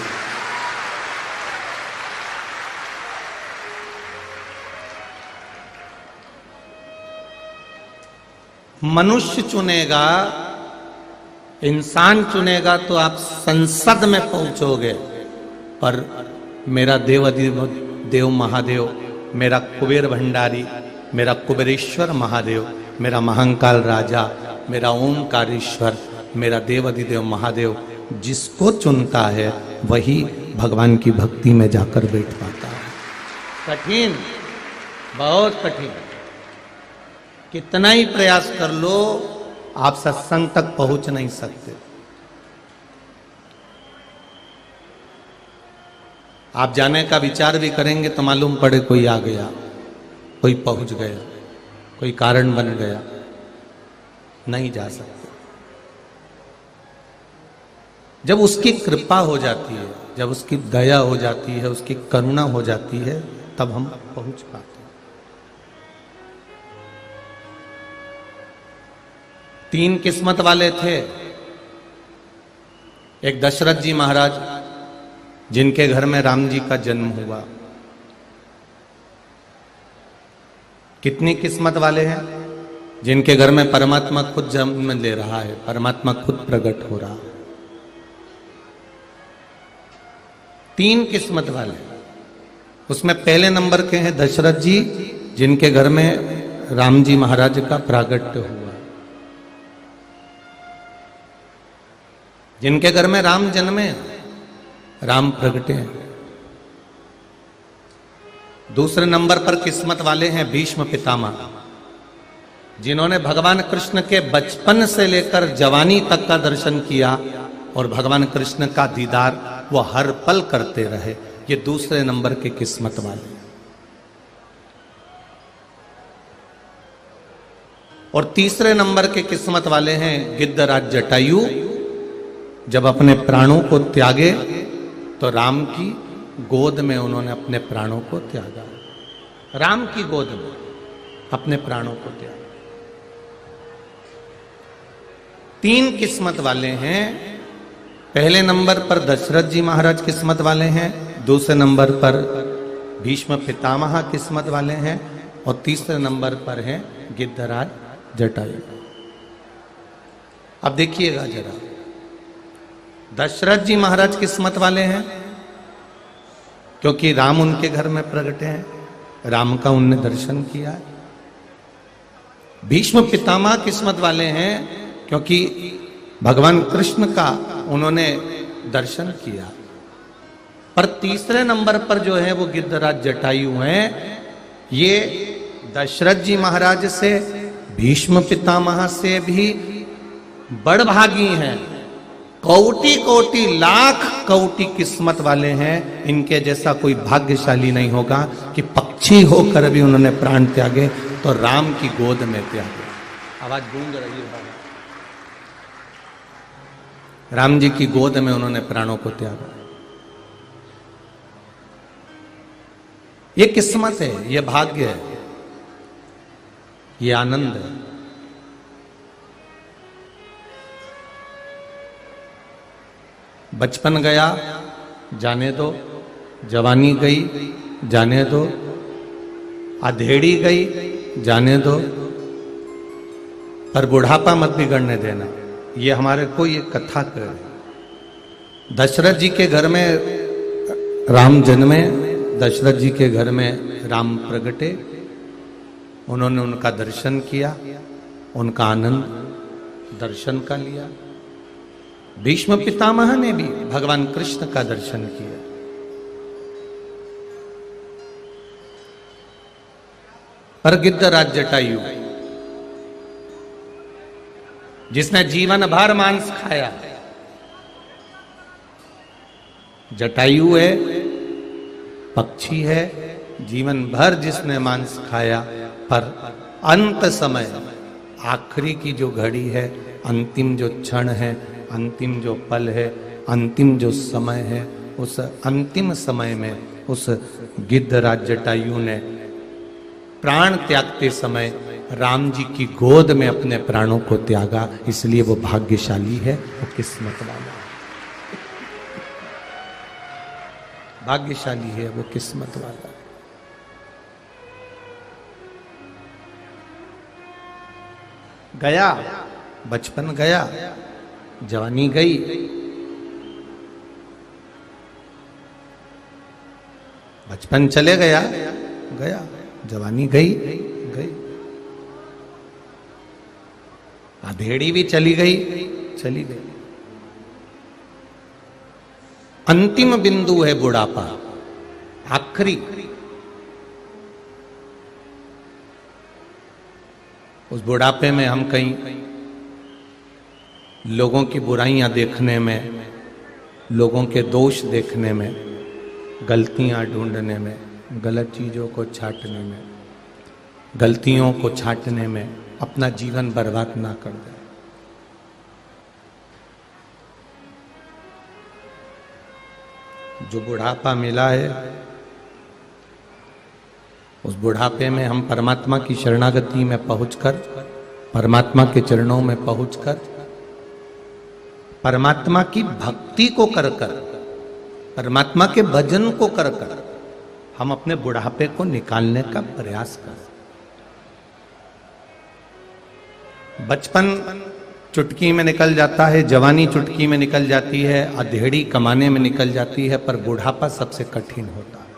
मनुष्य चुनेगा, इंसान चुनेगा तो आप संसद में पहुंचोगे, पर मेरा देव महादेव, मेरा कुबेर भंडारी, मेरा कुबेरेश्वर महादेव, मेरा महाकाल राजा, मेरा ओंकारेश्वर, मेरा देवाधिदेव महादेव जिसको चुनता है वही भगवान की भक्ति में जाकर बैठ पाता है। कठिन, बहुत कठिन। कितना ही प्रयास कर लो आप सत्संग तक पहुंच नहीं सकते। आप जाने का विचार भी करेंगे तो मालूम पड़े कोई आ गया, कोई पहुंच गया, कोई कारण बन गया, नहीं जा सकते। जब उसकी कृपा हो जाती है, जब उसकी दया हो जाती है, उसकी करुणा हो जाती है, तब हम पहुंच पाते हैं। 3 किस्मत वाले थे। एक दशरथ जी महाराज, जिनके घर में राम जी का जन्म हुआ। कितनी किस्मत वाले हैं? जिनके घर में परमात्मा खुद जन्म ले रहा है, परमात्मा खुद प्रकट हो रहा है। 3 किस्मत वाले। उसमें पहले नंबर के हैं दशरथ जी, जिनके घर में राम जी महाराज का प्रागट्य हुआ, जिनके घर में राम जन्मे, राम प्रगटे। दूसरे नंबर पर किस्मत वाले हैं भीष्म पितामह, जिन्होंने भगवान कृष्ण के बचपन से लेकर जवानी तक का दर्शन किया और भगवान कृष्ण का दीदार वो हर पल करते रहे। ये दूसरे नंबर के किस्मत वाले। और तीसरे नंबर के किस्मत वाले हैं गिद्धराज जटायु। जब अपने प्राणों को त्यागे तो राम की गोद में उन्होंने अपने प्राणों को त्यागा। राम की गोद में अपने प्राणों को त्यागा। 3 किस्मत वाले हैं। पहले नंबर पर दशरथ जी महाराज किस्मत वाले हैं, दूसरे नंबर पर भीष्म पितामह किस्मत वाले हैं, और तीसरे नंबर पर हैं गिद्धराज जटायु। अब देखिएगा जरा, दशरथ जी महाराज किस्मत वाले हैं क्योंकि राम उनके घर में प्रगटे हैं, राम का उनने दर्शन किया है। भीष्म पितामह किस्मत वाले हैं क्योंकि भगवान कृष्ण का उन्होंने दर्शन किया। पर तीसरे नंबर पर जो है वो गिद्धराज जटायु हैं। ये दशरथ जी महाराज से, भीष्म पितामह से भी बड़भागी हैं, कोटि कोटि लाख कोटि किस्मत वाले हैं, इनके जैसा कोई भाग्यशाली नहीं होगा कि पक्षी होकर भी उन्होंने प्राण त्यागे तो राम की गोद में त्यागे। आवाज गूंज रही है बाबा। राम जी की गोद में उन्होंने प्राणों को त्यागा। ये किस्मत है, ये भाग्य है, ये आनंद है। बचपन गया जाने दो, जवानी गई जाने दो, अधेड़ी गई जाने दो, पर बुढ़ापा मत बिगड़ने देना। ये हमारे को ये कथा कर। दशरथ जी के घर में राम जन्मे, दशरथ जी के घर में राम प्रगटे, उन्होंने उनका दर्शन किया, उनका आनंद दर्शन का लिया। भीष्म पितामह ने भी भगवान कृष्ण का दर्शन किया। पर गिद्धराज जटायु जिसने जीवन भर मांस खाया, जटायु है, पक्षी है, जीवन भर जिसने मांस खाया, पर अंत समय आखिरी की जो घड़ी है, अंतिम जो क्षण है, अंतिम जो पल है, अंतिम जो समय है, उस अंतिम समय में उस गिद्धराज जटायु ने प्राण त्यागते समय राम जी की गोद में अपने प्राणों को त्यागा। इसलिए वो भाग्यशाली है, वो किस्मत वाला है, भाग्यशाली है, वो किस्मत वाला है। गया बचपन, गया जवानी गई, बचपन चले गया, गया जवानी गई, गई अधेड़ी भी चली गई, चली गई। अंतिम बिंदु है बुढ़ापा, आखिरी। उस बुढ़ापे में हम कहीं लोगों की बुराइयां देखने में, लोगों के दोष देखने में, गलतियां ढूंढने में, गलत चीजों को छांटने में, गलतियों को छांटने में अपना जीवन बर्बाद ना कर दे। जो बुढ़ापा मिला है, उस बुढ़ापे में हम परमात्मा की शरणागति में पहुंचकर, परमात्मा के चरणों में पहुंचकर, परमात्मा की भक्ति को कर कर, परमात्मा के भजन को कर कर हम अपने बुढ़ापे को निकालने का प्रयास कर। बचपन चुटकी में निकल जाता है, जवानी चुटकी में निकल जाती है, अधेड़ी कमाने में निकल जाती है, पर बुढ़ापा सबसे कठिन होता है।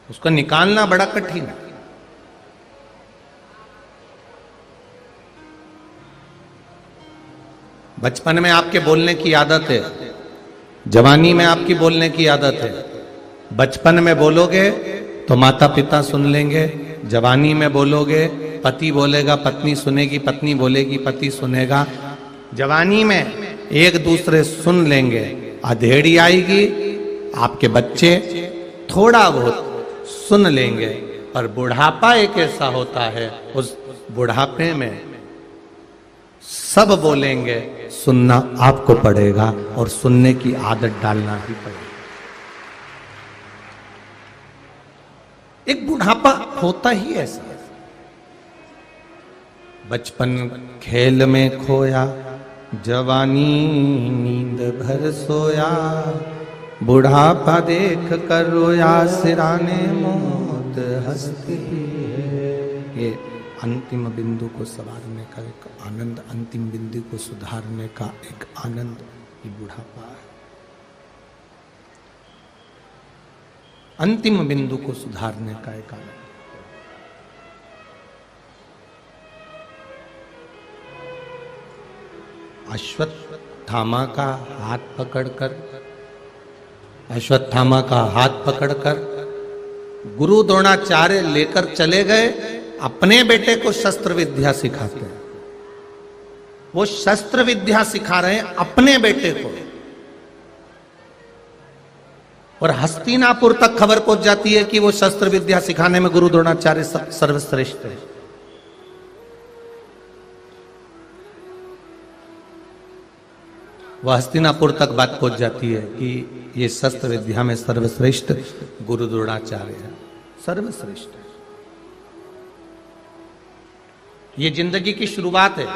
उसको निकालना बड़ा कठिन है। बचपन में आपके बोलने की आदत है, जवानी में आपकी बोलने की आदत है। बचपन में बोलोगे तो माता पिता सुन लेंगे, जवानी में बोलोगे पति बोलेगा, पत्नी सुनेगी, पत्नी बोलेगी, पति सुनेगा। जवानी में एक दूसरे सुन लेंगे, अधेड़ी आएगी, आपके बच्चे थोड़ा बहुत सुन लेंगे। पर बुढ़ापा एक ऐसा होता है, उस बुढ़ापे में सब बोलेंगे, सुनना आपको पड़ेगा और सुनने की आदत डालना ही पड़ेगा। एक बुढ़ापा होता ही ऐसा। बचपन खेल में खोया, जवानी नींद भर सोया, बुढ़ापा देख कर रोया, सिराने मौत हंसती है। ये अंतिम बिंदु को संवारने का एक आनंद, अंतिम बिंदु को सुधारने का एक आनंद, ये बुढ़ापा है। अंतिम बिंदु को सुधारने का एक आनंद। अश्वत्थामा का हाथ पकड़कर, अश्वत्थामा का हाथ पकड़कर गुरु द्रोणाचार्य लेकर चले गए, अपने बेटे को शस्त्र विद्या सिखाते हैं। वो शस्त्र विद्या सिखा रहे हैं अपने बेटे को, और हस्तिनापुर तक खबर पहुंच जाती है कि वो शस्त्र विद्या सिखाने में गुरु द्रोणाचार्य सर्वश्रेष्ठ है। वह हस्तिनापुर तक बात पहुंच जाती है कि ये शस्त्र विद्या में सर्वश्रेष्ठ गुरु द्रोणाचार्य है, सर्वश्रेष्ठ है। ये जिंदगी की शुरुआत है।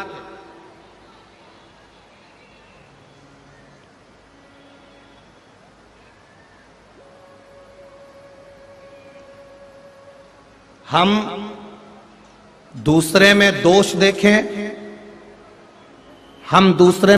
हम दूसरे में दोष देखें, हम दूसरे